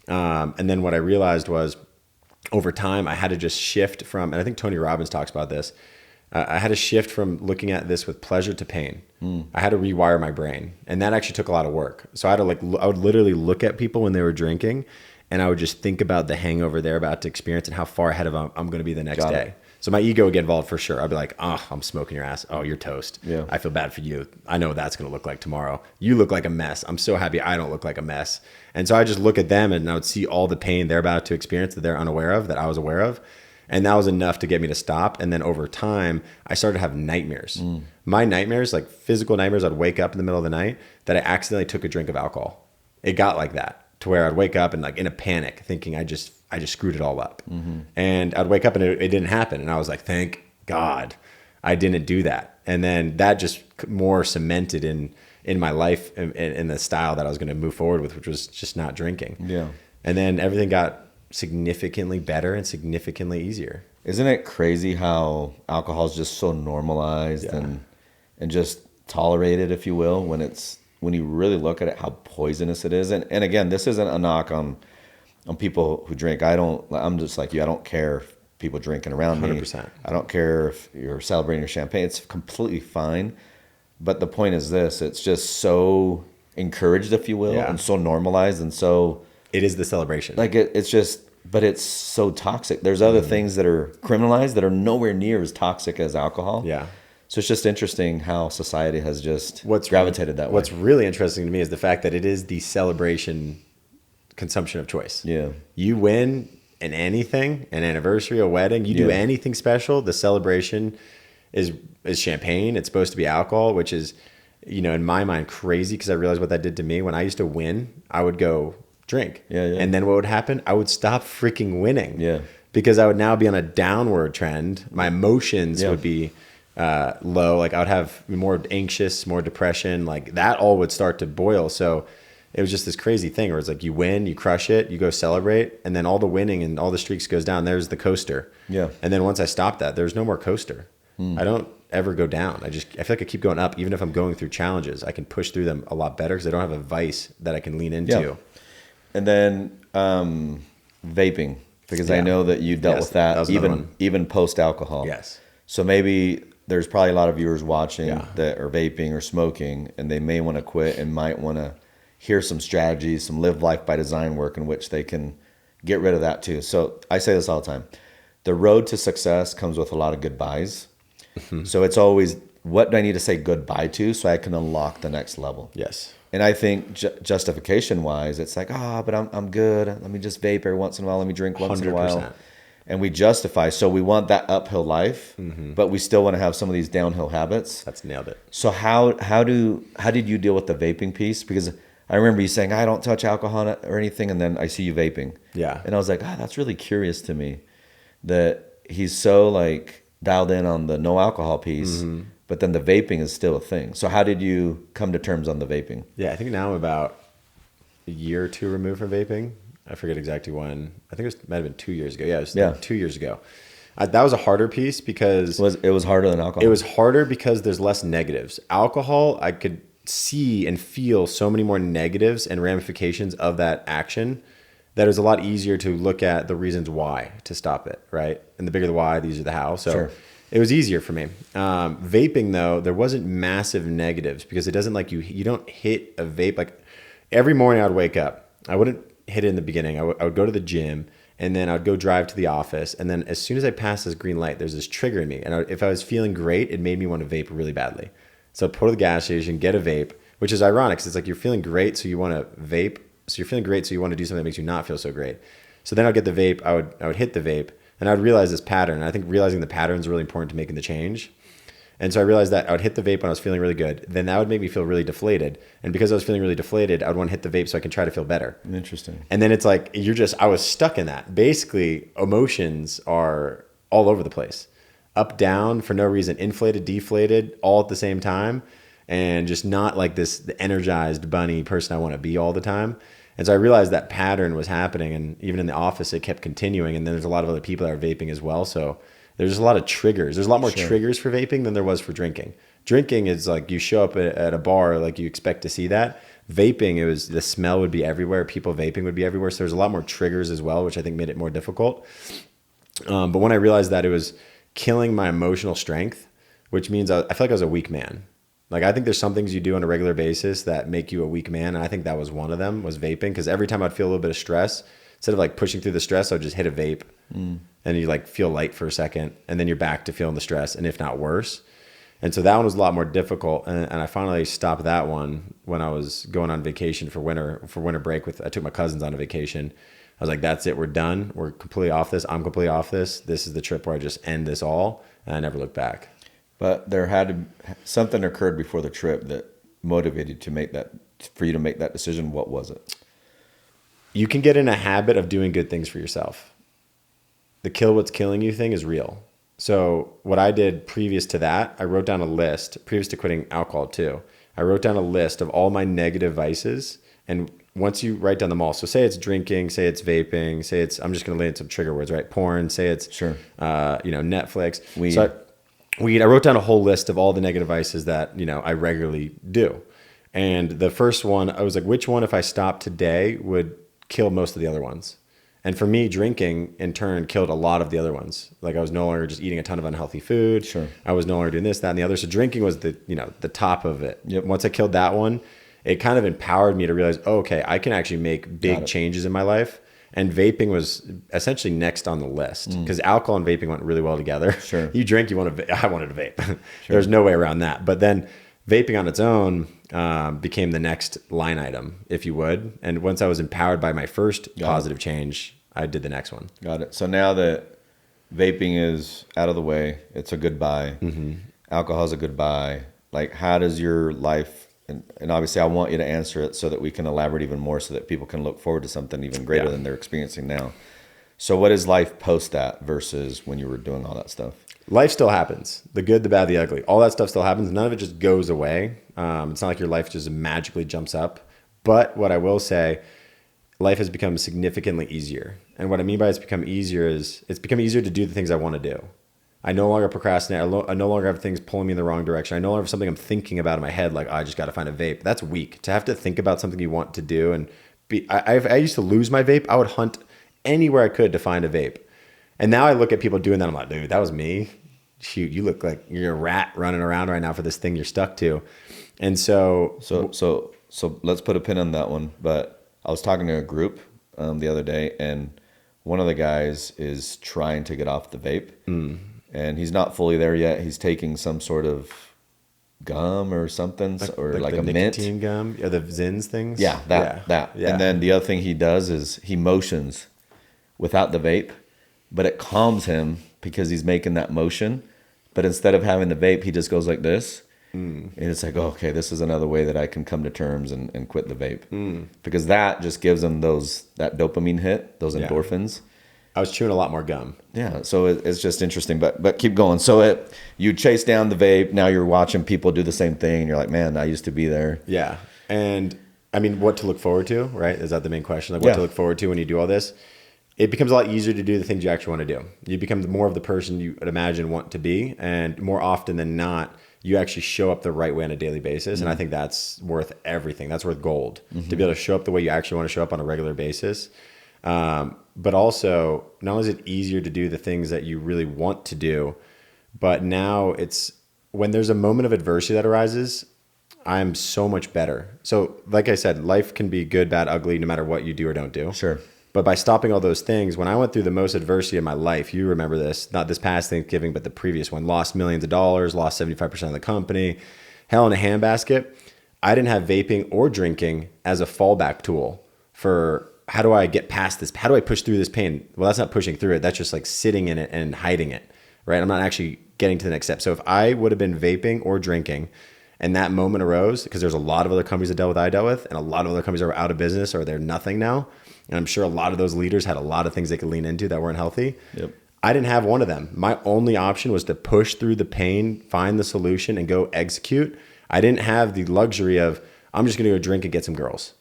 And then what I realized was over time, I had to just shift from, and I think Tony Robbins talks about this. I had to shift from looking at this with pleasure to pain. I had to rewire my brain, and that actually took a lot of work. So I had to I would literally look at people when they were drinking, and I would just think about the hangover they're about to experience and how far ahead of them I'm going to be the next day. So my ego would get involved for sure. I'd be like, oh, I'm smoking your ass. Oh, you're toast. Yeah. I feel bad for you. I know what that's going to look like tomorrow. You look like a mess. I'm so happy I don't look like a mess. And so I just look at them and I would see all the pain they're about to experience that they're unaware of, that I was aware of. And that was enough to get me to stop. And then over time, I started to have nightmares. My nightmares, like physical nightmares, I'd wake up in the middle of the night that I accidentally took a drink of alcohol. It got like that to where I'd wake up and like in a panic thinking I just screwed it all up. And I'd wake up and it didn't happen. And I was like, thank God I didn't do that. And then that just more cemented in my life and in the style that I was going to move forward with, which was just not drinking. Yeah. And then everything got significantly better and significantly easier. Isn't it crazy how alcohol is just so normalized and just tolerated, if you will, when you really look at it, how poisonous it is. And again, this isn't a knock on people who drink. I'm just like you. I don't care if people drinking around 100%. me. I don't care if you're celebrating your champagne. It's completely fine. But the point is this, it's just so encouraged, if you will, and so normalized and so... It is the celebration. Like it's just, but it's so toxic. There's other things that are criminalized that are nowhere near as toxic as alcohol. Yeah. So it's just interesting how society has just gravitated that way. What's really interesting to me is the fact that it is the celebration consumption of choice. Yeah. You win in anything, an anniversary, a wedding, you do anything special, the celebration is champagne. It's supposed to be alcohol, which is, in my mind, crazy because I realized what that did to me. When I used to win, I would go drink. And then what would happen? I would stop freaking winning. Because I would now be on a downward trend. My emotions would be low. Like I would have more anxious, more depression. Like that all would start to boil. So it was just this crazy thing where it's like you win, you crush it, you go celebrate, and then all the winning and all the streaks goes down. There's the coaster. And then once I stopped that, there's no more coaster. I don't ever go down. I feel like I keep going up. Even if I'm going through challenges, I can push through them a lot better because I don't have a vice that I can lean into. And then vaping, because I know that you dealt with that even post alcohol. Yes. So maybe there's probably a lot of viewers watching that are vaping or smoking, and they may want to quit and might want to hear some strategies, some live life by design work in which they can get rid of that too. So I say this all the time. The road to success comes with a lot of goodbyes. So it's always, what do I need to say goodbye to so I can unlock the next level? Yes. And I think justification wise, it's like, but I'm good. Let me just vape every once in a while. Let me drink once in a while. And we justify. So we want that uphill life, but we still want to have some of these downhill habits. That's nailed it. So how did you deal with the vaping piece? Because I remember you saying, I don't touch alcohol or anything. And then I see you vaping. Yeah. And I was like, that's really curious to me that he's so like dialed in on the no alcohol piece, but then the vaping is still a thing. So how did you come to terms on the vaping? Yeah, I think now I'm about a year or two removed from vaping. I forget exactly when. I think it might have been 2 years ago. Yeah, it was 2 years ago. That was a harder piece because... It was harder than alcohol? It was harder because there's less negatives. Alcohol, I could see and feel so many more negatives and ramifications of that action that it was a lot easier to look at the reasons why to stop it, right? And the bigger the why, the easier the how. So it was easier for me. Vaping, though, there wasn't massive negatives because it doesn't like you don't hit a vape. Like every morning I would wake up. I wouldn't hit it in the beginning. I would go to the gym and then I'd go drive to the office. And then as soon as I passed this green light, there's this trigger in me. And if I was feeling great, it made me want to vape really badly. So I'd go to the gas station, get a vape, which is ironic because it's like you're feeling great, so you want to vape. So you're feeling great, so you want to do something that makes you not feel so great. So then I'd get the vape, I would hit the vape, and I would realize this pattern. And I think realizing the pattern is really important to making the change. And so I realized that I would hit the vape when I was feeling really good. Then that would make me feel really deflated. And because I was feeling really deflated, I would want to hit the vape so I can try to feel better. Interesting. And then it's like, I was stuck in that. Basically, emotions are all over the place. Up, down, for no reason, inflated, deflated, all at the same time. And just not like the energized bunny person I want to be all the time. And so I realized that pattern was happening, and even in the office, it kept continuing. And then there's a lot of other people that are vaping as well. So there's just a lot of triggers. There's a lot more triggers for vaping than there was for drinking. Drinking is like you show up at a bar, like you expect to see that. Vaping, it was the smell would be everywhere. People vaping would be everywhere. So there's a lot more triggers as well, which I think made it more difficult. But when I realized that it was killing my emotional strength, which means I feel like I was a weak man. Like I think there's some things you do on a regular basis that make you a weak man. And I think that was one of them, was vaping. Because every time I'd feel a little bit of stress, instead of like pushing through the stress, I'd just hit a vape. And you like feel light for a second. And then you're back to feeling the stress, and if not worse. And so that one was a lot more difficult. And I finally stopped that one when I was going on vacation for winter break I took my cousins on a vacation. I was like, that's it. We're done. We're completely off this. I'm completely off this. This is the trip where I just end this all. And I never looked back. But there had to something occurred before the trip that motivated for you to make that decision. What was it? You can get in a habit of doing good things for yourself. The kill what's killing you thing is real. So what I did previous to that, I wrote down a list, previous to quitting alcohol too. I wrote down a list of all my negative vices. And once you write down them all, so say it's drinking, say it's vaping, say it's, I'm just going to lay in some trigger words, right? Porn, say it's, sure, Netflix. Weed. So I wrote down a whole list of all the negative vices that, I regularly do. And the first one, I was like, which one, if I stopped today, would kill most of the other ones? And for me, drinking in turn killed a lot of the other ones. Like I was no longer just eating a ton of unhealthy food. Sure. I was no longer doing this, that, and the other. So drinking was the top of it. Yep. Once I killed that one, it kind of empowered me to realize, oh, okay, I can actually make big changes in my life. And vaping was essentially next on the list because alcohol and vaping went really well together. Sure. You drink, I wanted to vape. Sure. There's no way around that. But then vaping on its own became the next line item, if you would. And once I was empowered by my first positive change, I did the next one. Got it. So now that vaping is out of the way, it's a goodbye. Mm-hmm. Alcohol is a goodbye. Like, how does your life, and obviously I want you to answer it so that we can elaborate even more so that people can look forward to something even greater than they're experiencing now. So what is life post that versus when you were doing all that stuff? Life still happens. The good, the bad, the ugly. All that stuff still happens. None of it just goes away. It's not like your life just magically jumps up. But what I will say, life has become significantly easier. And what I mean by it's become easier is it's become easier to do the things I want to do. I no longer procrastinate. I no longer have things pulling me in the wrong direction. I no longer have something I'm thinking about in my head like, oh, I just got to find a vape. That's weak. To have to think about something you want to do and be. I used to lose my vape. I would hunt anywhere I could to find a vape. And now I look at people doing that. I'm like, dude, that was me. Shoot, you look like you're a rat running around right now for this thing you're stuck to. And so let's put a pin on that one. But I was talking to a group the other day, and one of the guys is trying to get off the vape, and he's not fully there yet. He's taking some sort of gum or something, or like a mint. Nicotine gum, the Zins things. Yeah, that. Yeah. And then the other thing he does is he motions without the vape, but it calms him because he's making that motion. But instead of having the vape, he just goes like this. And it's like, oh, okay, this is another way that I can come to terms and quit the vape. Because that just gives him that dopamine hit, those endorphins. I was chewing a lot more gum. Yeah, so it's just interesting. But keep going. So you chase down the vape. Now you're watching people do the same thing. And you're like, man, I used to be there. Yeah. And I mean, what to look forward to, right? Is that the main question? Like what to look forward to when you do all this? It becomes a lot easier to do the things you actually want to do. You become more of the person you would imagine want to be. And more often than not, you actually show up the right way on a daily basis. And I think that's worth everything. That's worth gold to be able to show up the way you actually want to show up on a regular basis. But also, not only is it easier to do the things that you really want to do, but now it's when there's a moment of adversity that arises, I'm so much better. So like I said, life can be good, bad, ugly, no matter what you do or don't do. Sure. But by stopping all those things, when I went through the most adversity of my life, you remember this, not this past Thanksgiving, but the previous one, lost millions of dollars, lost 75% of the company, hell in a handbasket. I didn't have vaping or drinking as a fallback tool for how do I get past this? How do I push through this pain? Well, that's not pushing through it. That's just like sitting in it and hiding it, right? I'm not actually getting to the next step. So if I would have been vaping or drinking and that moment arose, because there's a lot of other companies that I dealt with, and a lot of other companies are out of business or they're nothing now. And I'm sure a lot of those leaders had a lot of things they could lean into that weren't healthy. Yep. I didn't have one of them. My only option was to push through the pain, find the solution, and go execute. I didn't have the luxury of, I'm just going to go drink and get some girls.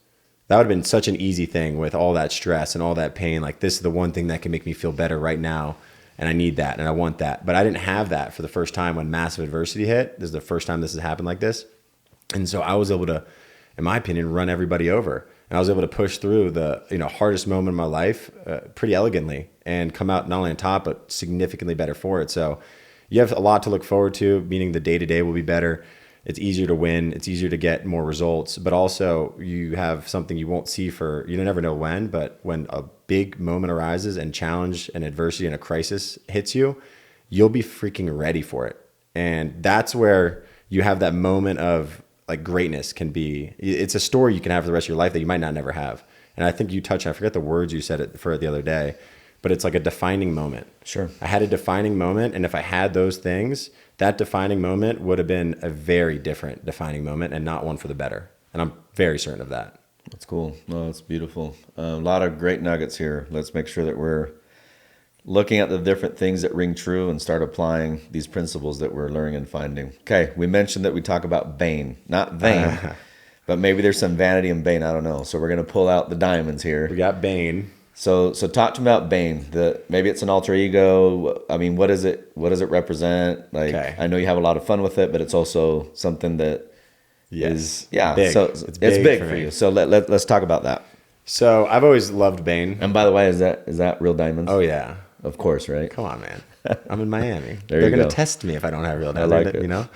That would have been such an easy thing with all that stress and all that pain. Like, this is the one thing that can make me feel better right now. And I need that and I want that. But I didn't have that for the first time when massive adversity hit. This is the first time this has happened like this. And so I was able to, in my opinion, run everybody over. And I was able to push through the hardest moment of my life pretty elegantly and come out not only on top, but significantly better for it. So you have a lot to look forward to, meaning the day-to-day will be better. It's easier to win. It's easier to get more results. But also you have something you won't see for, you never know when, but when a big moment arises and challenge and adversity and a crisis hits you, you'll be freaking ready for it. And that's where you have that moment of like greatness can be, it's a story you can have for the rest of your life that you might not never have. And I think you touched, I forget the words you said it for the other day, but it's like a defining moment. Sure. I had a defining moment. And if I had those things, that defining moment would have been a very different defining moment and not one for the better. And I'm very certain of that. That's cool. No, that's beautiful. A lot of great nuggets here. Let's make sure that we're looking at the different things that ring true and start applying these principles that we're learning and finding. Okay, we mentioned that we talk about Bane, not vain, but maybe there's some vanity in Bane. I don't know. So we're going to pull out the diamonds here. We got Bane. So talk to me about Bane. Maybe it's an alter ego. I mean, what is it? What does it represent? Like, Okay. I know you have a lot of fun with it, but it's also something that is big. So it's big for you. So let's talk about that. So I've always loved Bane. And by the way, is that real diamonds? Oh yeah. Of course, right? Come on, man. I'm in Miami. They're going go. to test me if I don't have real I diamonds, like it. you know?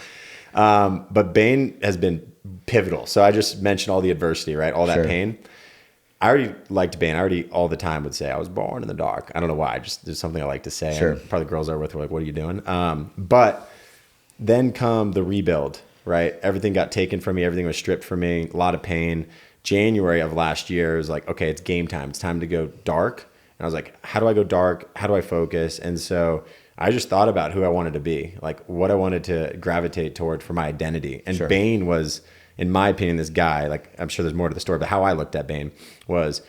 But Bane has been pivotal. So I just mentioned all the adversity, right? All that Sure. pain. I already liked Bane. I already all the time would say I was born in the dark. I don't know why. There's something I like to say. Sure. And probably the girls are with were like, what are you doing? But then come the rebuild, right? Everything got taken from me. Everything was stripped from me. A lot of pain. January of last year, it was like, okay, it's game time. It's time to go dark. And I was like, how do I go dark? How do I focus? And so I just thought about who I wanted to be, like what I wanted to gravitate toward for my identity. And Sure. Bane was, in my opinion, this guy, like I'm sure there's more to the story, but how I looked at Bane was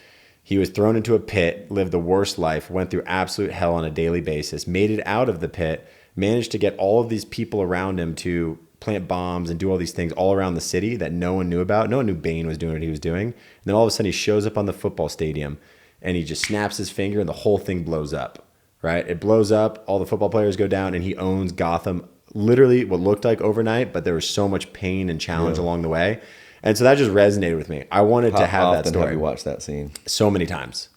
he was thrown into a pit, lived the worst life, went through absolute hell on a daily basis, made it out of the pit, managed to get all of these people around him to plant bombs and do all these things all around the city that no one knew about. No one knew Bane was doing what he was doing. And then all of a sudden he shows up on the football stadium and he just snaps his finger and the whole thing blows up, right? It blows up, all the football players go down, and he owns Gotham literally what looked like overnight, but there was so much pain and challenge along the way. And so that just resonated with me. I wanted to have that story. Have you watched that scene? So many times.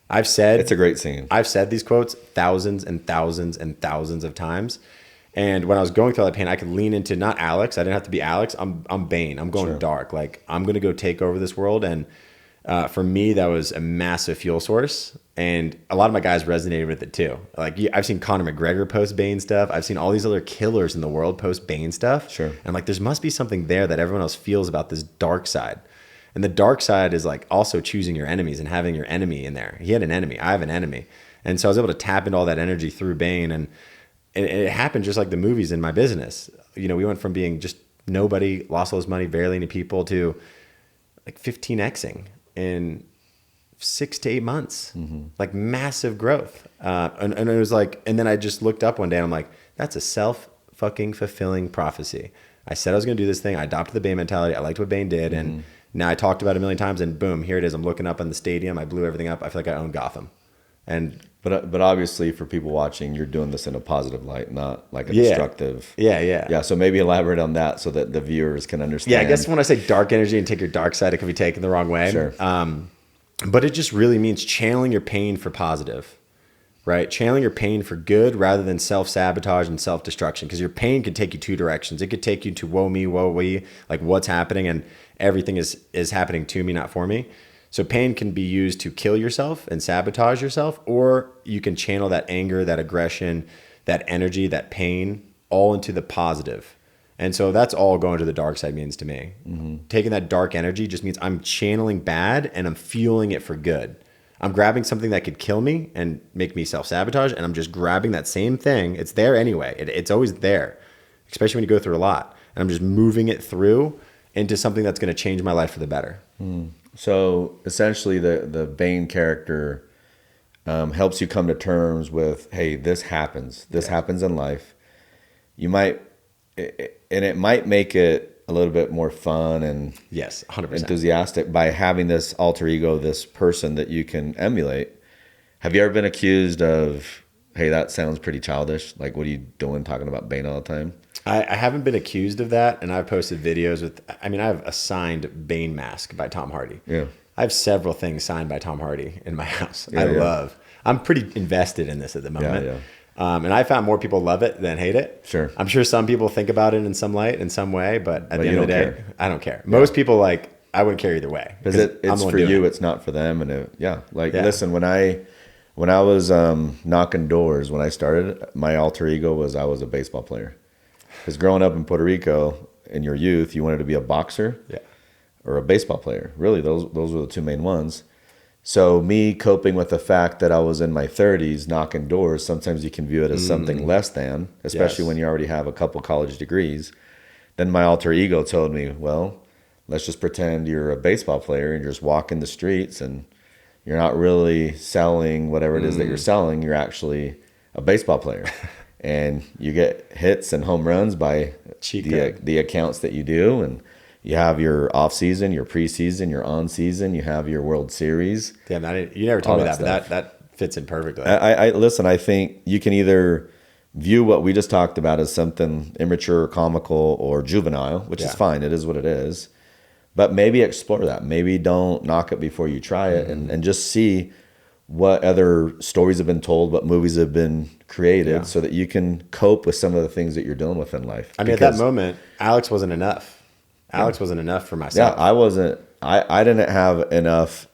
I've said It's a great scene. I've said these quotes thousands and thousands and thousands of times. And when I was going through all that pain, I could lean into not Alex. I didn't have to be Alex. I'm Bane. I'm going Sure. dark. Like I'm going to go take over this world. And for me, that was a massive fuel source. And a lot of my guys resonated with it too. Like I've seen Conor McGregor post Bane stuff. I've seen all these other killers in the world post Bane stuff. Sure. And I'm like, there must be something there that everyone else feels about this dark side. And the dark side is like also choosing your enemies and having your enemy in there. He had an enemy. I have an enemy. And so I was able to tap into all that energy through Bane. And it happened just like the movies in my business. You know, we went from being just nobody, lost all this money, barely any people, to like 15xing in 6 to 8 months, like massive growth. And it was like, and then I just looked up one day and I'm like, that's a fucking fulfilling prophecy. I said I was going to do this thing. I adopted the Bane mentality. I liked what Bane did. And now I talked about it a million times and boom, here it is. I'm looking up on the stadium. I blew everything up. I feel like I own Gotham. And But obviously for people watching, you're doing this in a positive light, not like a destructive. Yeah. So maybe elaborate on that so that the viewers can understand. Yeah, I guess when I say dark energy and take your dark side, it can be taken the wrong way. Sure. But it just really means channeling your pain for positive, right? Channeling your pain for good rather than self-sabotage and self-destruction. Because your pain could take you two directions. It could take you to woe me, woe we, like what's happening and everything is happening to me, not for me. So pain can be used to kill yourself and sabotage yourself, or you can channel that anger, that aggression, that energy, that pain all into the positive. And so that's all going to the dark side means to me. Taking that dark energy just means I'm channeling bad and I'm fueling it for good. I'm grabbing something that could kill me and make me self-sabotage, and I'm just grabbing that same thing. It's there anyway. It's always there, especially when you go through a lot. And I'm just moving it through into something that's going to change my life for the better. So essentially the Bane character helps you come to terms with, hey, this happens. This happens in life. You might, and it might make it a little bit more fun and Yes, 100%. enthusiastic by having this alter ego, this person that you can emulate. Have you ever been accused of, hey, that sounds pretty childish? Like, what are you doing talking about Bane all the time? I haven't been accused of that, and I've posted videos with, I mean, I have a signed Bane mask by Tom Hardy. Yeah. I have several things signed by Tom Hardy in my house. I'm pretty invested in this at the moment. Yeah. And I found more people love it than hate it. Sure. I'm sure some people think about it in some light, in some way, but at the end of the day, care. I don't care. Most people I wouldn't care either way. Because it's for you, it's not for them. And listen, when I was knocking doors, when I started, my alter ego was I was a baseball player. Because growing up in Puerto Rico in your youth, you wanted to be a boxer Yeah. or a baseball player. Really, those were the two main ones. So me coping with the fact that I was in my 30s knocking doors, sometimes you can view it as something less than, especially Yes. when you already have a couple college degrees. Then my alter ego told me, well, let's just pretend you're a baseball player and you're just walking the streets and you're not really selling whatever it is that you're selling. You're actually a baseball player. And you get hits and home runs by the accounts that you do. And you have your off season, your preseason, your on season. You have your World Series. Damn, you never told me that, stuff. but that fits in perfectly. I listen. I think you can either view what we just talked about as something immature, comical, or juvenile, which is fine. It is what it is. But maybe explore that. Maybe don't knock it before you try it, and just see what other stories have been told, what movies have been created, so that you can cope with some of the things that you're dealing with in life. I mean, at that moment, Alex wasn't enough. Alex wasn't enough for myself. Yeah, I wasn't. I didn't have enough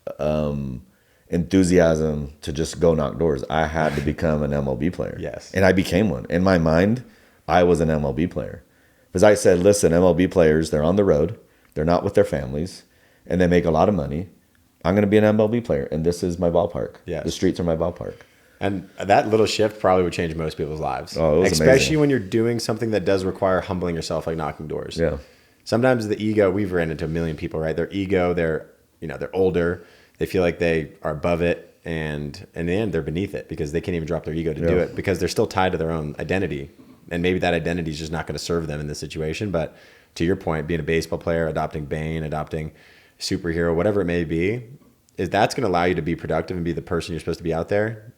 enthusiasm to just go knock doors. I had to become an MLB player. Yes. And I became one. In my mind, I was an MLB player. Because I said, listen, MLB players, they're on the road. They're not with their families. And they make a lot of money. I'm going to be an MLB player. And this is my ballpark. Yes. The streets are my ballpark. And that little shift probably would change most people's lives. Oh, it was especially amazing. when you're doing something that does require humbling yourself, like knocking doors. Yeah. Sometimes the ego, we've ran into a million people, right? Their ego, they're older. They feel like they are above it. And in the end, they're beneath it because they can't even drop their ego to do it because they're still tied to their own identity. And maybe that identity is just not going to serve them in this situation. But to your point, being a baseball player, adopting Bane, adopting superhero, whatever it may be, is that's going to allow you to be productive and be the person you're supposed to be out there.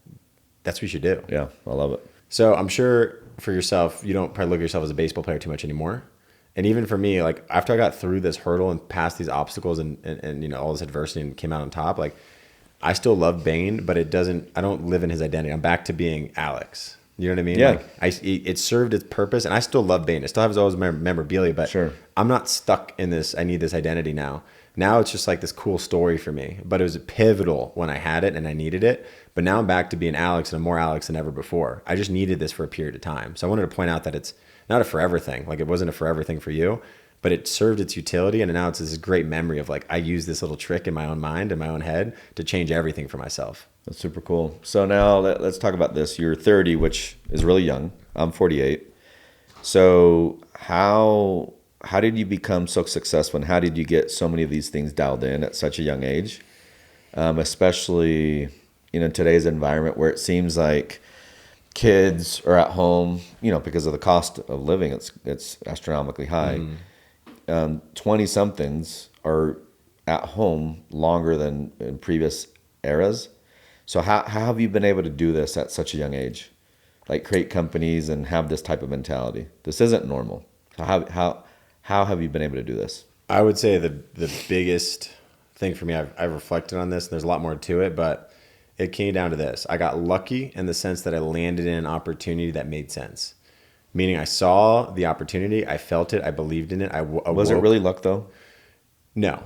That's what you should do. Yeah, I love it. So I'm sure for yourself, you don't probably look at yourself as a baseball player too much anymore. And even for me, like after I got through this hurdle and passed these obstacles and all this adversity and came out on top, like I still love Bane, but I don't live in his identity. I'm back to being Alex. You know what I mean? Yeah. Like it served its purpose, and I still love Bane. It still has all his memorabilia, but Sure. I'm not stuck in this. I need this identity now. Now it's just like this cool story for me, but it was pivotal when I had it and I needed it. But now I'm back to being Alex, and I'm more Alex than ever before. I just needed this for a period of time. So I wanted to point out that it's not a forever thing. Like it wasn't a forever thing for you, but it served its utility. And now it's this great memory of like, I use this little trick in my own mind, in my own head to change everything for myself. That's super cool. So now let's talk about this. You're 30, which is really young. I'm 48. So how did you become so successful, and how did you get so many of these things dialed in at such a young age? Especially in today's environment where it seems like kids are at home, because of the cost of living, it's astronomically high. 20-somethings are at home longer than in previous eras. So how have you been able to do this at such a young age? Like create companies and have this type of mentality. This isn't normal. How have you been able to do this? I would say the biggest thing for me, I've reflected on this, and there's a lot more to it, but it came down to this. I got lucky in the sense that I landed in an opportunity that made sense. Meaning I saw the opportunity, I felt it, I believed in it. Was it really luck though? No.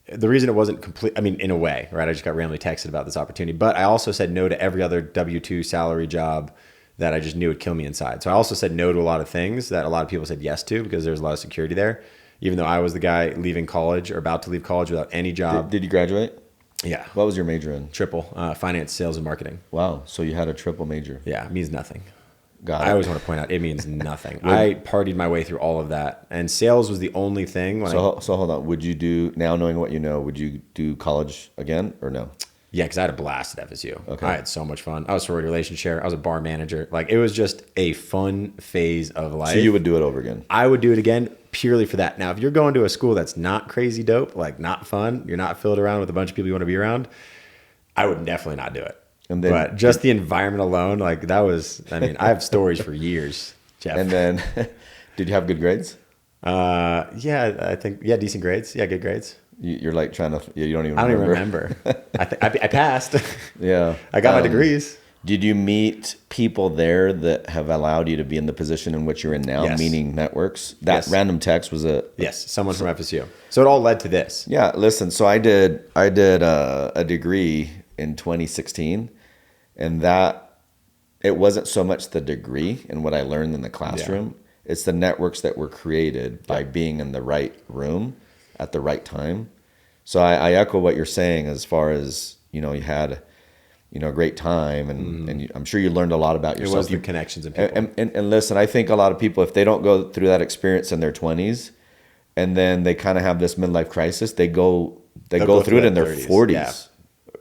The reason it wasn't complete, I mean, in a way, right? I just got randomly texted about this opportunity, but I also said no to every other W-2 salary job that I just knew would kill me inside. So I also said no to a lot of things that a lot of people said yes to because there's a lot of security there. Even though I was the guy leaving college or about to leave college without any job. Did you graduate? Yeah. What was your major in? Triple, finance, sales, and marketing. Wow. So you had a triple major. Yeah, it means nothing. Got it. I always want to point out it means nothing. I partied my way through all of that, and sales was the only thing. So hold on. Would you do, now knowing what you know, would you do college again or no? Yeah, because I had a blast at FSU. Okay. I had so much fun. I was sorority relation chair. I was a bar manager. Like it was just a fun phase of life. So you would do it over again? I would do it again purely for that. Now, if you're going to a school that's not crazy dope, like not fun, you're not filled around with a bunch of people you want to be around, I would definitely not do it. And then, but just the environment alone, like that was, I mean, I have stories for years, Jeff. And then, did you have good grades? Yeah, I think, yeah, decent grades. Yeah, good grades. You're like trying to, you don't even I don't remember. even remember. I passed. Yeah. I got my degrees. Did you meet people there that have allowed you to be in the position in which you're in now, Yes. meaning networks? That random text was a... Yes, someone from FSU. So it all led to this. Yeah, listen, so I did a degree in 2016, and that, it wasn't so much the degree and what I learned in the classroom. It's the networks that were created by being in the right room at the right time. So I echo what you're saying as far as, you had, a great time, and I'm sure you learned a lot about yourself. It was the connections and people. And listen, I think a lot of people, if they don't go through that experience in their 20s, and then they kind of have this midlife crisis, they'll go through it in their 40s. Yeah.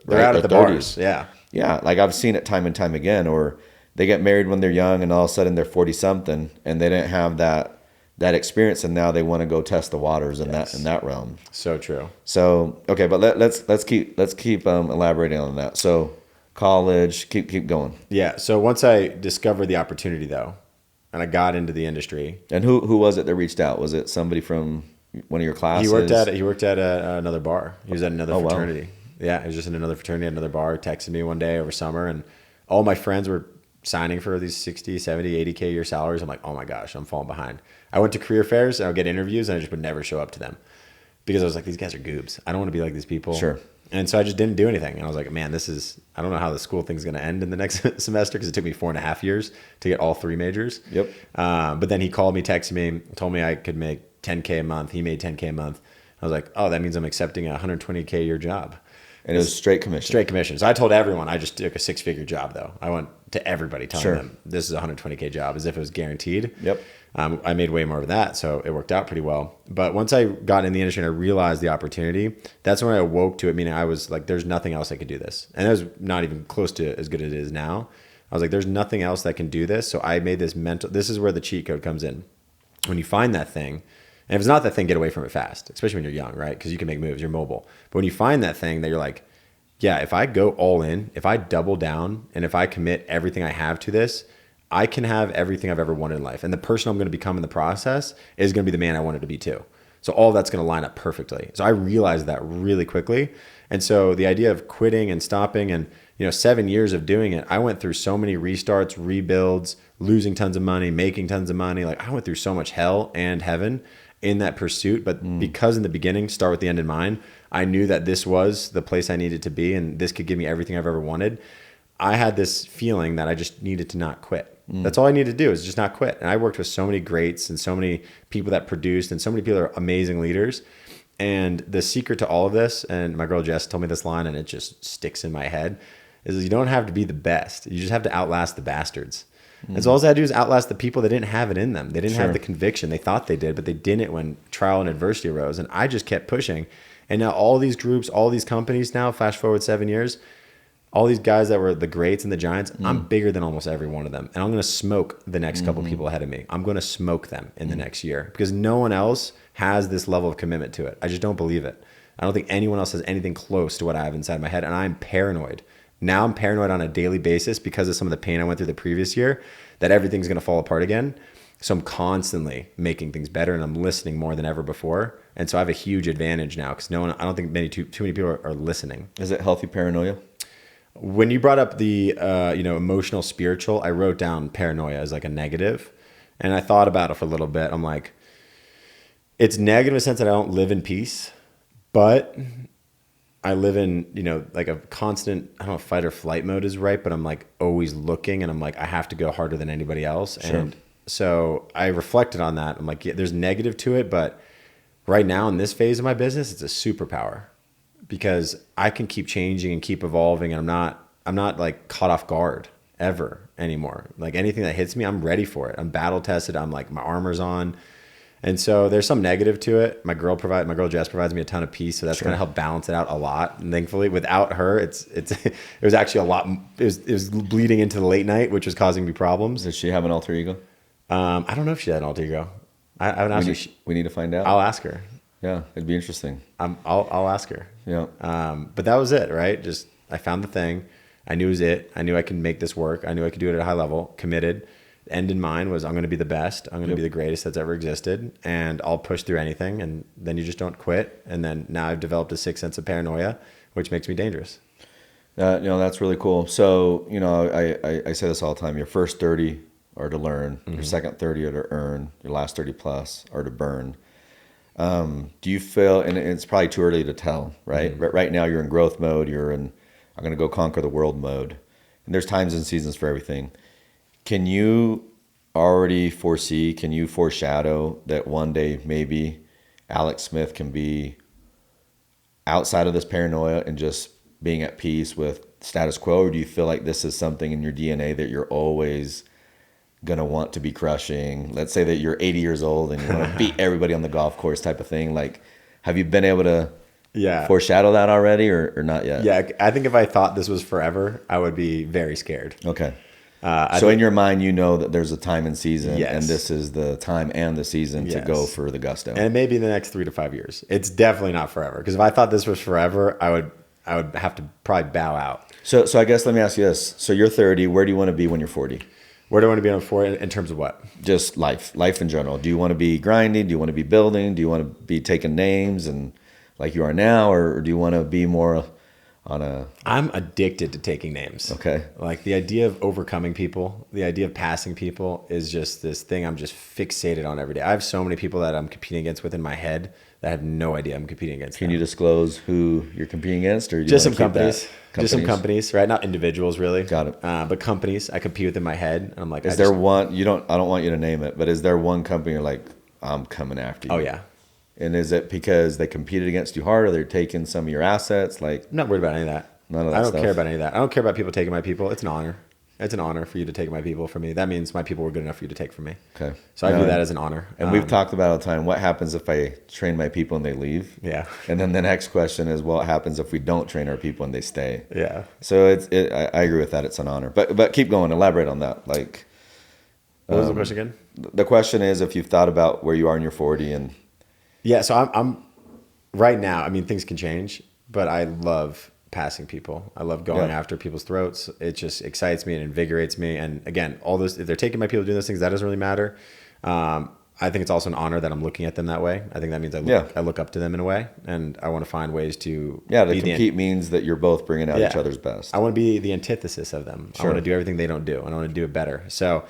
They're out at the 30s. Bars. Yeah. Yeah. Like I've seen it time and time again, or they get married when they're young and all of a sudden they're 40 something and they didn't have that experience, and now they want to go test the waters in that realm. So true. So, okay, but let's keep elaborating on that. So college, keep going. Yeah. So once I discovered the opportunity though, and I got into the industry. And who was it that reached out? Was it somebody from one of your classes? He worked at another bar. He was at another fraternity. Wow. Yeah, he was just in another fraternity, another bar. Texted me one day over summer, and all my friends were signing for these 60, 70, 80K a year salaries. I'm like, oh my gosh, I'm falling behind. I went to career fairs and I would get interviews, and I just would never show up to them because I was like, these guys are goobs. I don't want to be like these people. Sure. And so I just didn't do anything. And I was like, man, I don't know how the school thing's going to end in the next semester, because it took me 4.5 years to get all 3 majors. Yep. But then he called me, texted me, told me I could make 10K a month. He made 10K a month. I was like, oh, that means I'm accepting a 120K a year job. And it was straight commission. Straight commission. So I told everyone I just took a 6-figure job, though. I went to everybody telling them this is a 120K job, as if it was guaranteed. Yep. I made way more of that, so it worked out pretty well. But once I got in the industry and I realized the opportunity, that's when I awoke to it. Meaning I was like, there's nothing else that could do this. And it was not even close to as good as it is now. I was like, there's nothing else that can do this. So I made this this is where the cheat code comes in. When you find that thing, and if it's not that thing, get away from it fast, especially when you're young, right? Because you can make moves, you're mobile. But when you find that thing that you're like, yeah, if I go all in, if I double down, and if I commit everything I have to this, I can have everything I've ever wanted in life. And the person I'm going to become in the process is going to be the man I wanted to be too. So all that's going to line up perfectly. So I realized that really quickly. And so the idea of quitting and stopping, and 7 years of doing it, I went through so many restarts, rebuilds, losing tons of money, making tons of money. Like I went through so much hell and heaven in that pursuit. But because in the beginning, start with the end in mind, I knew that this was the place I needed to be, and this could give me everything I've ever wanted. I had this feeling that I just needed to not quit. That's all I needed to do, is just not quit. And I worked with so many greats and so many people that produced, and so many people that are amazing leaders. And the secret to all of this, and my girl Jess told me this line and it just sticks in my head, is you don't have to be the best. You just have to outlast the bastards. And so all I had to do is outlast the people that didn't have it in them. They didn't have the conviction. They thought they did, but they didn't when trial and adversity arose. And I just kept pushing. And now all these groups, all these companies now, flash forward 7 years, all these guys that were the greats and the giants, I'm bigger than almost every one of them. And I'm going to smoke the next couple people ahead of me. I'm going to smoke them in the next year, because no one else has this level of commitment to it. I just don't believe it. I don't think anyone else has anything close to what I have inside my head. And I'm paranoid. Now I'm paranoid on a daily basis because of some of the pain I went through the previous year, that everything's going to fall apart again. So I'm constantly making things better, and I'm listening more than ever before. And so I have a huge advantage now, because I don't think too many people are listening. Is it healthy paranoia? When you brought up the emotional, spiritual, I wrote down paranoia as like a negative, and I thought about it for a little bit. I'm like, it's negative in the sense that I don't live in peace, but I live in, like a constant, I don't know if fight or flight mode is right, but I'm like always looking, and I'm like, I have to go harder than anybody else. Sure. And so I reflected on that. I'm like, yeah, there's negative to it, but right now in this phase of my business, it's a superpower, because I can keep changing and keep evolving. And I'm not like caught off guard ever anymore. Like anything that hits me, I'm ready for it. I'm battle tested. I'm like, my armor's on. And so there's some negative to it. My girl Jess provides me a ton of peace, so that's going to help balance it out a lot. And thankfully, without her, it was actually a lot. It was bleeding into the late night, which was causing me problems. Does she have an alter ego? I don't know if she had an alter ego. I haven't asked her. We need to find out. I'll ask her. Yeah, it'd be interesting. I'll ask her. Yeah. But that was it, right? Just I found the thing. I knew it was it. I knew I could make this work. I knew I could do it at a high level. Committed. The end in mind was I'm going to be the best. I'm going to be the greatest that's ever existed, and I'll push through anything. And then you just don't quit. And then now I've developed a sixth sense of paranoia, which makes me dangerous. That's really cool. So I say this all the time. Your first 30 are to learn. Your second 30 are to earn. Your last 30 plus are to burn. Do you feel, and it's probably too early to tell, right? Right now you're in growth mode. You're in, I'm going to go conquer the world mode. And there's times and seasons for everything. Can you already foresee, can you foreshadow that one day maybe Alex Smith can be outside of this paranoia and just being at peace with status quo? Or do you feel like this is something in your DNA that you're always going to want to be crushing? Let's say that you're 80 years old and you want to beat everybody on the golf course type of thing. Like, have you been able to foreshadow that already or not yet? Yeah, I think if I thought this was forever, I would be very scared. Okay. So in your mind, you know that there's a time and season, and this is the time and the season to go for the gusto. And maybe in the next 3 to 5 years. It's definitely not forever. Because if I thought this was forever, I would have to probably bow out. So I guess let me ask you this. So you're 30. Where do you want to be when you're 40? Where do I want to be on 40 in terms of what? Just life in general. Do you want to be grinding? Do you want to be building? Do you want to be taking names and like you are now, or do you want to be more on a... I'm addicted to taking names. Okay. Like the idea of overcoming people, the idea of passing people is just this thing I'm just fixated on every day. I have so many people that I'm competing against within my head that I have no idea I'm competing against. Can you disclose who you're competing against? Or do you just some companies. Just some companies, right? Not individuals really. Got it. But companies I compete within my head. And I'm like, is there one, I don't want you to name it, but is there one company you're like, I'm coming after you? Oh yeah. And is it because they competed against you hard, or they're taking some of your assets? Like, I'm not worried about any of that. None of that I don't stuff. care about any of that. I don't care about people taking my people. It's an honor. It's an honor for you to take my people from me. That means my people were good enough for you to take from me. Okay. So I view that as an honor. And we've talked about all the time, what happens if I train my people and they leave? Yeah. And then the next question is, what happens if we don't train our people and they stay? Yeah. So I agree with that. It's an honor. But keep going. Elaborate on that. Like, what was the question again? The question is if you've thought about where you are in your 40 and... Yeah. So I'm right now, I mean, things can change, but I love passing people. I love going after people's throats. It just excites me and invigorates me. And again, all those, if they're taking my people doing those things, that doesn't really matter. I think it's also an honor that I'm looking at them that way. I think that means I look up to them in a way, and I want to find ways to to compete means that you're both bringing out each other's best. I want to be the antithesis of them. Sure. I want to do everything they don't do, and I want to do it better. So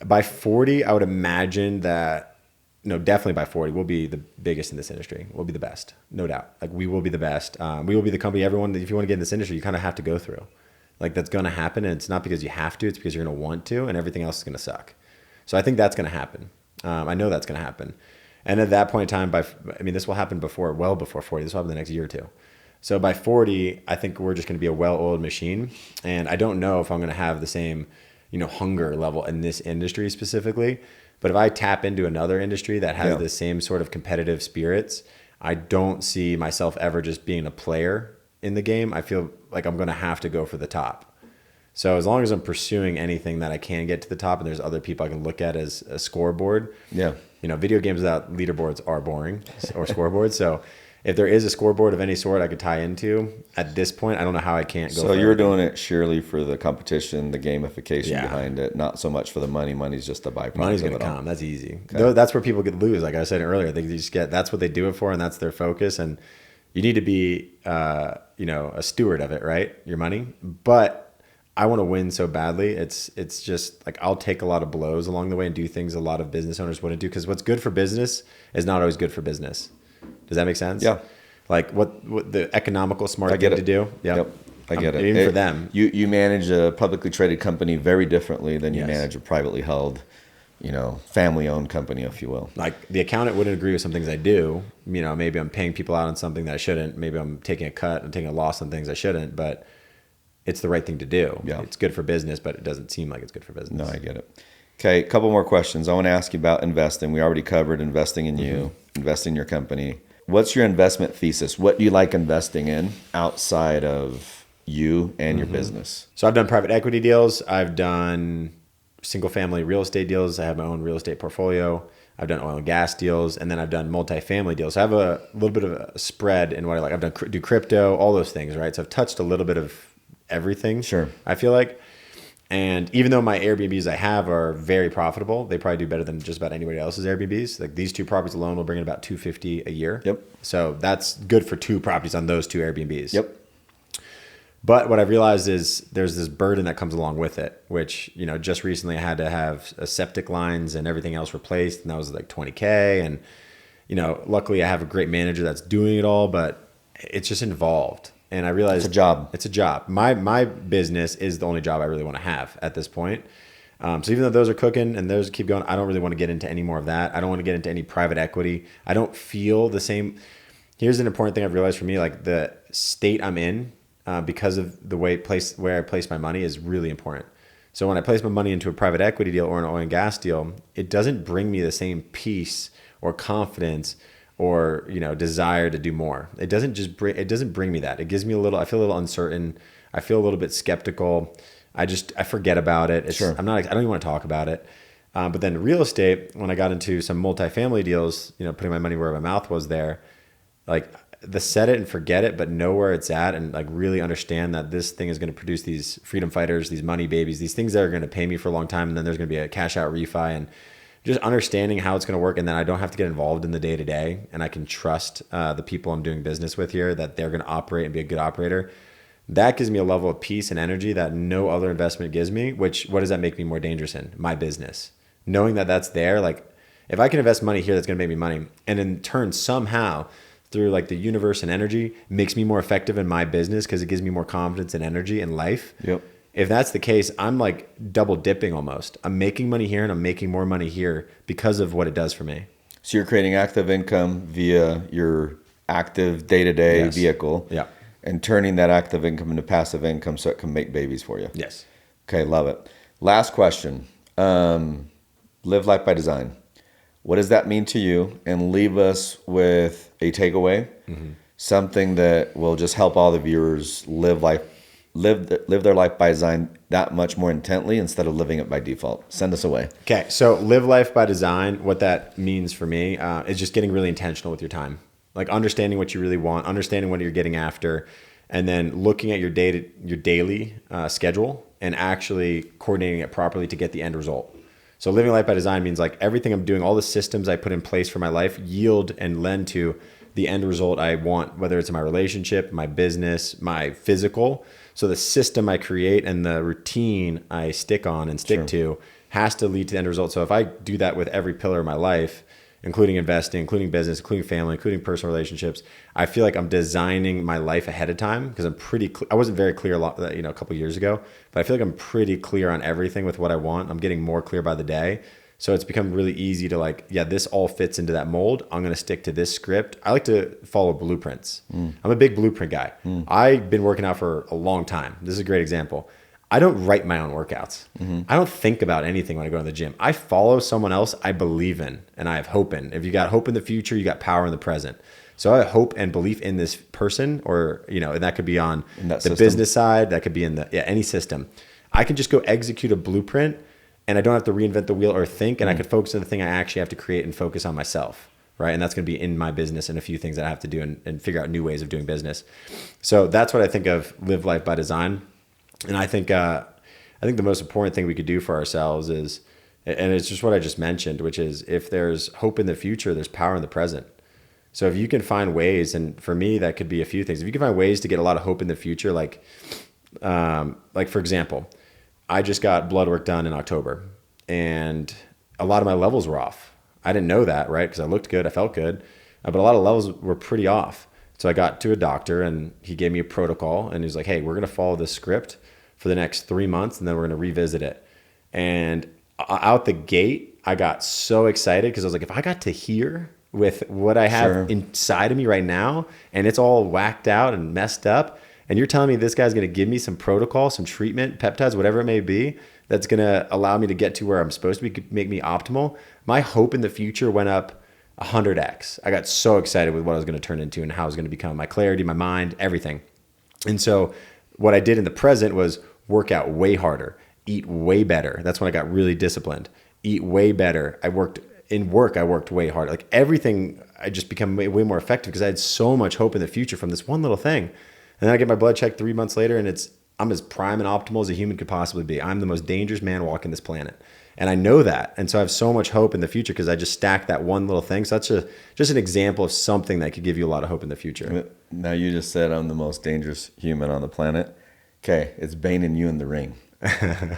by 40, I would imagine that, definitely by 40, we'll be the biggest in this industry. We'll be the best, no doubt. Like we will be the best. We will be the company everyone, if you want to get in this industry, you kind of have to go through. Like that's going to happen, and it's not because you have to, it's because you're going to want to, and everything else is going to suck. So I think that's going to happen. I know that's going to happen. And at that point in time, this will happen well before 40. This will happen the next year or two. So by 40, I think we're just going to be a well-oiled machine. And I don't know if I'm going to have the same, hunger level in this industry specifically. But if I tap into another industry that has the same sort of competitive spirits, I don't see myself ever just being a player in the game. I feel like I'm going to have to go for the top. So as long as I'm pursuing anything that I can get to the top, and there's other people I can look at as a scoreboard. Yeah. Video games without leaderboards are boring, or scoreboards. So if there is a scoreboard of any sort I could tie into at this point, I don't know how I can't go. So you're doing it surely for the competition, the gamification behind it, not so much for the money. Money's just a byproduct. Money's going to come. That's easy. Okay. That's where people get lose. Like I said earlier, they just that's what they do it for, and that's their focus. And you need to be, a steward of it, right? Your money, but I want to win so badly. It's just like I'll take a lot of blows along the way and do things a lot of business owners wouldn't do, because what's good for business is not always good for business. Does that make sense? Yeah. Like what the economical smart thing to do. Yep. I get it. Even for them. You manage a publicly traded company very differently than you manage a privately held, family owned company, if you will. Like the accountant wouldn't agree with some things I do. Maybe I'm paying people out on something that I shouldn't. Maybe I'm taking a cut and taking a loss on things I shouldn't, but it's the right thing to do. Yeah. It's good for business, but it doesn't seem like it's good for business. No, I get it. Okay, a couple more questions. I want to ask you about investing. We already covered investing in you, investing in your company. What's your investment thesis? What do you like investing in outside of you and your business? So I've done private equity deals. I've done single family real estate deals. I have my own real estate portfolio. I've done oil and gas deals, and then I've done multifamily deals. So I have a little bit of a spread in what I like. I've done do crypto, all those things, right? So I've touched a little bit of everything. Sure. I feel like. And even though my Airbnbs I have are very profitable, they probably do better than just about anybody else's Airbnbs. Like these two properties alone will bring in about $250 a year. Yep. So that's good for two properties on those two Airbnbs. Yep. But what I've realized is there's this burden that comes along with it, which, just recently I had to have septic lines and everything else replaced, and that was like $20K. And, luckily I have a great manager that's doing it all, but it's just involved. And I realized it's a job. It's a job. My business is the only job I really want to have at this point. So even though those are cooking and those keep going, I don't really want to get into any more of that. I don't want to get into any private equity. I don't feel the same. Here's an important thing I've realized for me, like the state I'm in, because of the where I place my money is really important. So when I place my money into a private equity deal or an oil and gas deal, it doesn't bring me the same peace or confidence or, desire to do more. It doesn't bring me that. It gives me I feel a little uncertain. I feel a little bit skeptical. I forget about it. Sure. I don't even want to talk about it. But then real estate, when I got into some multifamily deals, putting my money where my mouth was there, like the set it and forget it, but know where it's at and like really understand that this thing is going to produce these freedom fighters, these money babies, these things that are going to pay me for a long time. And then there's going to be a cash out refi, and just understanding how it's going to work. And then I don't have to get involved in the day to day, and I can trust the people I'm doing business with here that they're going to operate and be a good operator. That gives me a level of peace and energy that no other investment gives me, what does that make me more dangerous in? My business. Knowing that that's there, like if I can invest money here, that's going to make me money. And in turn, somehow through like the universe and energy makes me more effective in my business because it gives me more confidence and energy in life. Yep. If that's the case, I'm like double dipping almost. I'm making money here and I'm making more money here because of what it does for me. So you're creating active income via your active day-to-day vehicle. Yeah. And turning that active income into passive income so it can make babies for you. Yes. Okay, love it. Last question. Live life by design. What does that mean to you? And leave us with a takeaway, something that will just help all the viewers live their life by design that much more intently instead of living it by default. Send us away. Okay, so live life by design. What that means for me is just getting really intentional with your time. Like understanding what you really want, understanding what you're getting after, and then looking at your daily schedule and actually coordinating it properly to get the end result. So living life by design means like everything I'm doing, all the systems I put in place for my life yield and lend to the end result I want, whether it's in my relationship, my business, my physical. So the system I create and the routine I stick to has to lead to the end result. So if I do that with every pillar of my life, including investing, including business, including family, including personal relationships, I feel like I'm designing my life ahead of time because I wasn't very clear a couple of years ago, but I feel like I'm pretty clear on everything with what I want. I'm getting more clear by the day. So it's become really easy to this all fits into that mold. I'm going to stick to this script. I like to follow blueprints. I'm a big blueprint guy. I've been working out for a long time. This is a great example. I don't write my own workouts. I don't think about anything when I go to the gym. I follow someone else I believe in and I have hope in. If you got hope in the future, you got power in the present. So I have hope and belief in this person and that could be on the business side. That could be in any system. I can just go execute a blueprint and I don't have to reinvent the wheel or think, and I could focus on the thing I actually have to create and focus on myself. Right. And that's going to be in my business and a few things that I have to do and figure out new ways of doing business. So that's what I think of live life by design. And I think the most important thing we could do for ourselves is, and it's just what I just mentioned, which is if there's hope in the future, there's power in the present. So if you can find ways, and for me, that could be a few things. If you can find ways to get a lot of hope in the future, like for example, I just got blood work done in October and a lot of my levels were off. I didn't know that, right? Because I looked good, I felt good, but a lot of levels were pretty off. So I got to a doctor and he gave me a protocol and he was like, hey, we're going to follow this script for the next 3 months and then we're going to revisit it. And out the gate, I got so excited because I was like, if I got to hear with what I have inside of me right now and it's all whacked out and messed up, and you're telling me this guy's going to give me some protocol, some treatment, peptides, whatever it may be, that's going to allow me to get to where I'm supposed to be, make me optimal, my hope in the future went up 100x. I got so excited with what I was going to turn into and how I was going to become, my clarity, my mind, everything. And so what I did in the present was work out way harder, eat way better. That's when I got really disciplined. Eat way better. I worked way harder. Like everything, I just become way more effective because I had so much hope in the future from this one little thing. And then I get my blood checked 3 months later and I'm as prime and optimal as a human could possibly be. I'm the most dangerous man walking this planet. And I know that. And so I have so much hope in the future because I just stacked that one little thing. So that's just an example of something that could give you a lot of hope in the future. Now you just said I'm the most dangerous human on the planet. Okay, it's Bane and you in the ring.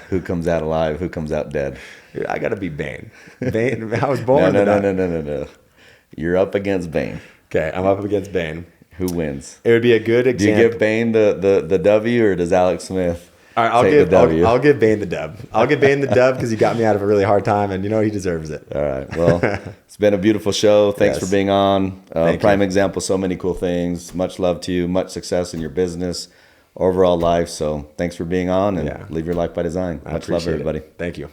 Who comes out alive? Who comes out dead? Dude, I got to be Bane. Bane. I was born. No. You're up against Bane. Okay, I'm up against Bane. Who wins? It would be a good example. Do you give Bane the W or does Alex Smith All right, Take the W. I'll give Bane the dub. I'll give Bane the dub because he got me out of a really hard time, and he deserves it. All right. Well, it's been a beautiful show. Thanks Yes. for being on. Thank Prime you. example, so many cool things. Much love to you. Much success in your business, overall life. So thanks for being on, and Yeah. live your life by design. I Much love, appreciate it. everybody. Thank you.